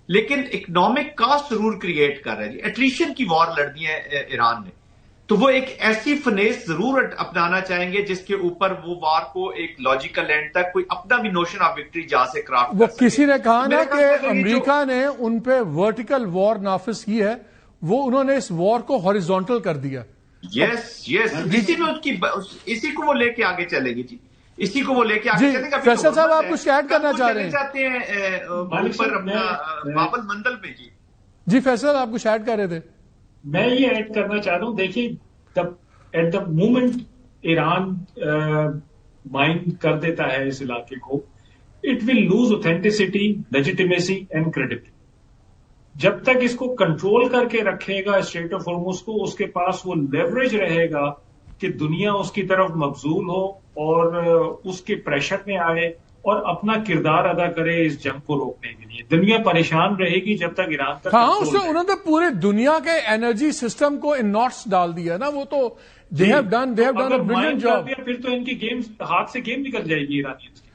لیکن اکنامک کاسٹ ضرور کریٹ کر رہے ہیں. ایٹریشن کی وار لڑنی ہے ایران نے, تو وہ ایک ایسی فنیس ضرور اپنانا چاہیں گے جس کے اوپر وہ وار کو ایک لاجیکل اینڈ تک کوئی اپنا بھی نوشن آف وکٹری جہاں سے کرافٹ کر سکے. کسی نے کہا نا کہ امریکہ نے ان پہ ورٹیکل وار نافذ کی ہے, وہ انہوں نے اس وار کو ہاریزونٹل کر دیا. یس, اسی کو وہ لے کے آگے چلے گی جی, اسی کو وہ لے کے آگے چلے گا. فیصل صاحب, آپ کچھ ایڈ کرنا چاہ رہے ہیں؟ چاہتے ہیں اوپر اپنا بابل مندل میں. جی فیصل, آپ کچھ ایڈ کر رہے تھے؟ میں یہ ایڈ کرنا چاہ رہا ہوں, دیکھیے at the moment Iran mined کر دیتا ہے اس علاقے کو, it will lose authenticity, legitimacy and credibility. جب تک اس کو کنٹرول کر کے رکھے گا اسٹریٹ آف ہارموز کو, اس کے پاس وہ لیوریج رہے گا کہ دنیا اس کی طرف مبذول ہو اور اس کے پریشر میں آئے اور اپنا کردار ادا کرے اس جنگ کو روکنے کے لیے. دنیا پریشان رہے گی جب تک ایران تک. ہاں, انہوں نے پورے دنیا کے انرجی سسٹم کو ان ناٹس ڈال دیا نا, وہ تو they have done a brilliant job. پھر تو ان کی گیم ہاتھ سے گیم نکل جائے گی ایرانیز کی.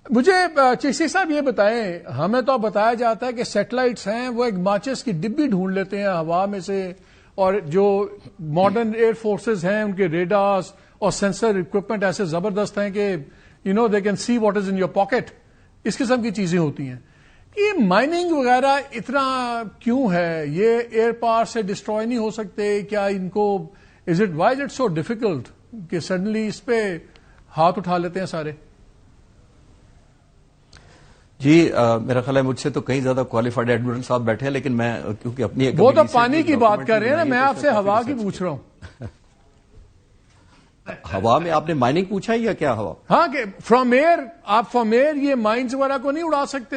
مجھے چشتی صاحب یہ بتائیں, ہمیں تو بتایا جاتا ہے کہ سیٹلائٹس ہیں وہ ایک ماچس کی ڈبی ڈھونڈ لیتے ہیں ہوا میں سے, اور جو ماڈرن ایئر فورسز ہیں ان کے ریڈارز اور سینسر اکوپمنٹ ایسے زبردست ہیں کہ they can see what is in your pocket. اس قسم کی چیزیں ہوتی ہیں. یہ مائننگ وغیرہ اتنا کیوں ہے؟ یہ ایئر پاور سے ڈسٹروائے نہیں ہو سکتے کیا ان کو؟ why is it so difficult کہ سڈنلی اس پہ ہاتھ اٹھا لیتے ہیں سارے؟ جی میرا خیال ہے مجھ سے تو کہیں زیادہ کوالیفائڈ ایڈمرل صاحب بیٹھے ہیں, لیکن میں کیونکہ اپنی وہ تو پانی کی بات کر رہے ہیں نا, میں آپ سے ہوا کی پوچھ رہا ہوں. ہوا میں آپ نے مائننگ پوچھا ہے یا کیا ہوا؟ ہاں, کہ فرام ایئر, آپ فرام ایئر یہ مائنز وغیرہ کو نہیں اڑا سکتے؟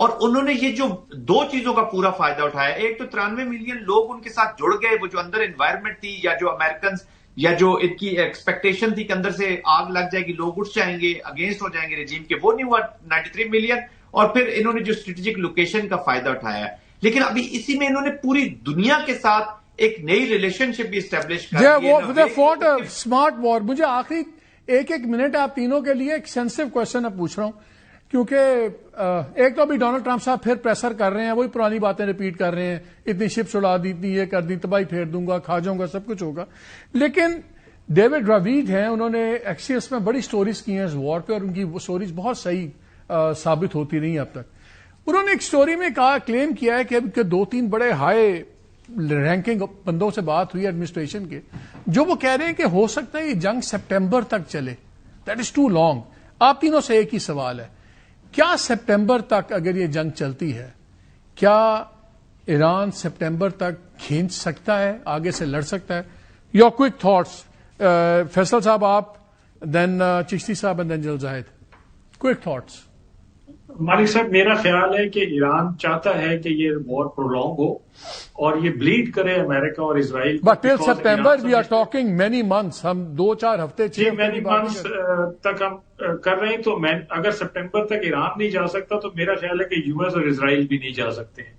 اور انہوں نے یہ جو دو چیزوں کا پورا فائدہ اٹھایا. ایک تو 93 ملین لوگ ان کے ساتھ جڑ گئے, وہ جو اندر انوائرمنٹ تھی یا جو امریکنز یا جو ان کی ایکسپیکٹیشن تھی کہ اندر سے آگ لگ جائے گی, لوگ اٹھ جائیں گے, اگینسٹ ہو جائیں گے رجیم کے, وہ نہیں ہوا 93 ملین. اور پھر انہوں نے جو اسٹریٹجک لوکیشن کا فائدہ اٹھایا ہے. لیکن ابھی اسی میں انہوں نے پوری دنیا کے ساتھ ایک نئی ریلیشن شپ بھی اسٹیبلش کر دی. اسمارٹ وار. مجھے آخری ایک منٹ آپ تینوں کے لیے ایک سینسٹیو کوشچن اب پوچھ رہا ہوں, کیونکہ ایک تو ابھی ڈونلڈ ٹرمپ صاحب پھر پریسر کر رہے ہیں, وہی پرانی باتیں ریپیٹ کر رہے ہیں, اتنی شپس اڑا دی, اتنی یہ کر دی, تباہی پھیر دوں گا, کھا جاؤں گا, سب کچھ ہوگا. لیکن ڈیوڈ راوید ہیں, انہوں نے ایکسیس میں بڑی سٹوریز کی ہیں اس وار پہ, اور ان کی وہ سٹوریز بہت صحیح ثابت ہوتی رہی اب تک. انہوں نے ایک سٹوری میں کلیم کیا ہے کہ 2-3 بڑے ہائی رینکنگ بندوں سے بات ہوئی ایڈمنسٹریشن کے, جو وہ کہہ رہے ہیں کہ ہو سکتا ہے یہ جنگ سپٹمبر تک چلے. That is too long. آپ تینوں سے ایک ہی سوال ہے, کیا سپٹمبر تک اگر یہ جنگ چلتی ہے, کیا ایران سپٹمبر تک کھینچ سکتا ہے, آگے سے لڑ سکتا ہے؟ Your quick thoughts. فیصل صاحب آپ, دین چشتی صاحب, اینڈ دین جل زاہد. Quick thoughts. مالک صاحب, میرا خیال ہے کہ ایران چاہتا ہے کہ یہ وار پرولونگ ہو اور یہ بلیڈ کرے امریکہ اور Israel. But till September we are talking many months. ہم 2-4 ہفتے مینی منتھس تک ہم کر رہے ہیں. تو اگر سپٹمبر تک ایران نہیں جا سکتا تو میرا خیال ہے کہ یو ایس اور اسرائیل بھی نہیں جا سکتے ہیں.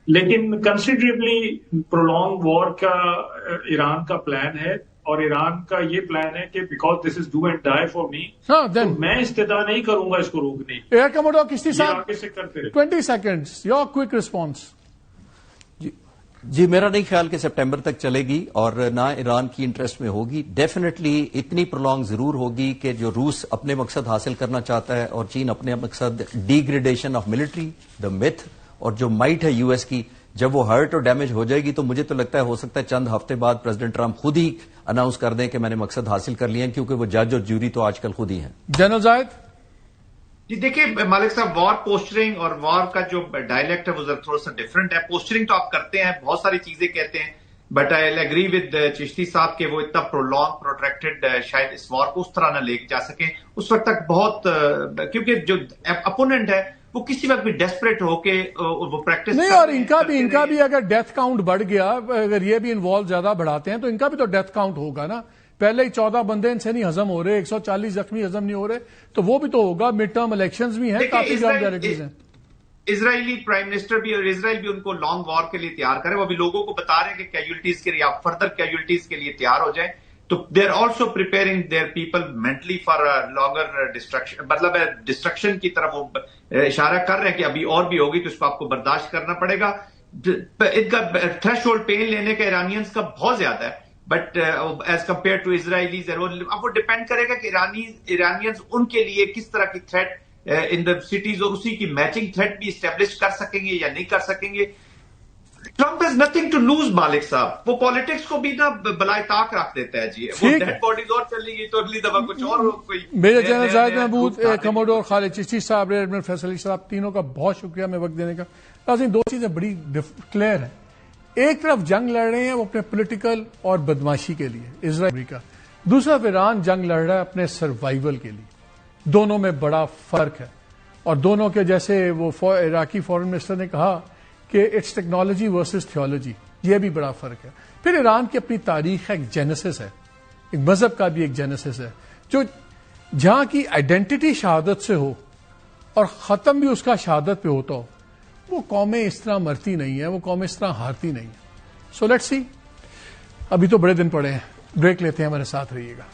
لیکن کنسیڈریبلی پرولونگ وار کا ایران کا پلان ہے, اور ایران کا یہ پلان ہے کہ because this is do and die for me, میں استدعا نہیں کروں گا اس کو روکنے. ایئر کموڈور کشتی صاحب, آگے سے کرتے رہے. 20 سیکنڈز, یور کوئک ریسپانس. جی, میرا نہیں خیال کہ سپٹمبر تک چلے گی, اور نہ ایران کی انٹرسٹ میں ہوگی. ڈیفینیٹلی اتنی پرولونگ ضرور ہوگی کہ جو روس اپنے مقصد حاصل کرنا چاہتا ہے اور چین اپنے مقصد degradation of military, the math, اور جو مائٹ ہے یو ایس کی, جب وہ ہرٹ اور ڈیمیج ہو جائے گی تو مجھے تو لگتا ہے ہو سکتا ہے چند ہفتے بعد پریزیڈنٹ ٹرمپ خود ہی اناؤنس کر دیں کہ میں نے مقصد حاصل کر لیا, کیونکہ وہ جج اور جوری تو آج کل خود ہی ہیں. جنرل زاہد. جی دیکھیے مالک صاحب, وار پوسچرنگ اور وار کا جو ڈائلیکٹ ہے وہ تھوڑا سا ڈفرنٹ ہے. پوسچرنگ تو آپ کرتے ہیں, بہت ساری چیزیں کہتے ہیں, but I agree with Chishti صاحب کہ وہ اتنا پرولونگ پروٹریکٹڈ شاید اس وار کو اس طرح نہ لے کے جا سکیں. اس وقت تک بہت, کیونکہ جو اپوننٹ ہے وہ کسی وقت بھی ڈیسپریٹ ہو کے وہ پریکٹس نہیں, اور ان کا بھی اگر ڈیتھ کاؤنٹ بڑھ گیا, اگر یہ بھی انوالو زیادہ بڑھاتے ہیں تو ان کا بھی تو ڈیتھ کاؤنٹ ہوگا نا. پہلے ہی 14 بندے ان سے نہیں ہضم ہو رہے, 140 زخمی ہضم نہیں ہو رہے, تو وہ بھی تو ہوگا. مڈ ٹرم الیکشنز بھی ہیں, کافی زیادہ ریئلٹیز ہیں. اسرائیلی پرائم منسٹر بھی اور اسرائیل بھی ان کو لانگ وار کے لیے تیار کرے. وہ ابھی لوگوں کو بتا رہے ہیں کہ کیجولٹیز کے لیے آپ فردر کیجولٹیز کے لیے تیار ہو جائیں. تو they are also preparing their people mentally for longer destruction, مطلب ڈسٹرکشن کی طرف وہ اشارہ کر رہے ہیں کہ ابھی اور بھی ہوگی تو اس کو آپ کو برداشت کرنا پڑے گا. ان کا تھریش ہولڈ پین لینے کا ایرانیئنس کا بہت زیادہ ہے, but as compare to Israelis. اب وہ ڈپینڈ کرے گا کہ ایرانیئنز ان کے لیے کس طرح کی تھریٹ ان دا سٹیز, اور اسی کی میچنگ تھریٹ بھی اسٹیبلش کر سکیں گے یا نہیں کر سکیں گے. Trump has nothing to lose Malik صاحب. وہ پالیٹکس کو بھی نا بلائے طاق رکھ دیتا ہے. جی وہ ڈیڈ باڈیز اور چلی گئی تو اگلی دفعہ کچھ اور کوئی. میرے جنرل زاہد محمود, کموڈور خالد چشتی صاحب, ریئر ایڈمرل فیصل علی صاحب, تینوں کا بہت شکریہ میں وقت دینے کا. ناظرین, 2 چیزیں بڑی کلیئر ہیں. ایک طرف جنگ لڑ رہے ہیں وہ اپنے پولیٹیکل اور بدماشی کے لیے, اسرائیل امریکہ. دوسرا ایران جنگ لڑ رہا ہے اپنے سروائیول کے لیے. دونوں میں بڑا فرق ہے, اور دونوں کے جیسے وہ عراقی فورن منسٹر نے کہا کہ اٹس ٹیکنالوجی ورسز تھیولوجی, یہ بھی بڑا فرق ہے. پھر ایران کی اپنی تاریخ ایک جینیسس ہے, ایک مذہب کا بھی ایک جینیسس ہے, جو جہاں کی آئیڈینٹی شہادت سے ہو اور ختم بھی اس کا شہادت پہ ہوتا ہو, وہ قومیں اس طرح مرتی نہیں ہیں, وہ قومیں اس طرح ہارتی نہیں ہیں. سو لیٹس سی, ابھی تو بڑے دن پڑے ہیں. بریک لیتے ہیں, ہمارے ساتھ رہیے گا.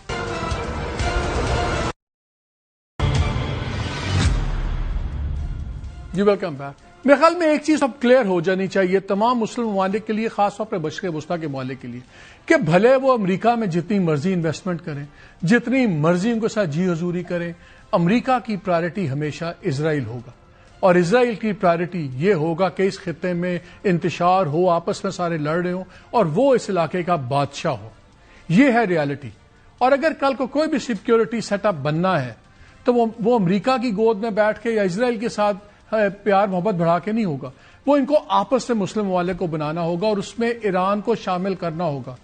جی ویلکم بیک. میرے خیال میں ایک چیز اب کلیئر ہو جانی چاہیے تمام مسلم ممالک کے لیے, خاص طور پہ مشرق وسطیٰ کے ممالک کے لیے, کہ بھلے وہ امریکہ میں جتنی مرضی انویسٹمنٹ کریں, جتنی مرضی ان کے ساتھ جی حضوری کریں, امریکہ کی پرائرٹی ہمیشہ اسرائیل ہوگا. اور اسرائیل کی پرائرٹی یہ ہوگا کہ اس خطے میں انتشار ہو, آپس میں سارے لڑ رہے ہوں, اور وہ اس علاقے کا بادشاہ ہو. یہ ہے ریالٹی. اور اگر کل کو کوئی بھی سیکیورٹی سیٹ اپ بننا ہے تو وہ امریکہ کی گود میں بیٹھ کے یا اسرائیل کے ساتھ پیار محبت بڑھا کے نہیں ہوگا. وہ ان کو آپس سے مسلم ممالک کو بنانا ہوگا, اور اس میں ایران کو شامل کرنا ہوگا.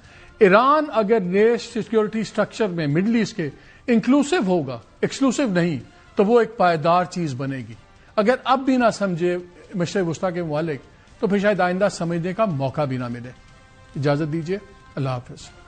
ایران اگر نئے سیکیورٹی سٹرکچر میں مڈل ایسٹ کے انکلوسیو ہوگا, ایکسکلوسیو نہیں, تو وہ ایک پائیدار چیز بنے گی. اگر اب بھی نہ سمجھے مشرق وسطیٰ کے ممالک تو پھر شاید آئندہ سمجھنے کا موقع بھی نہ ملے. اجازت دیجیے. اللہ حافظ.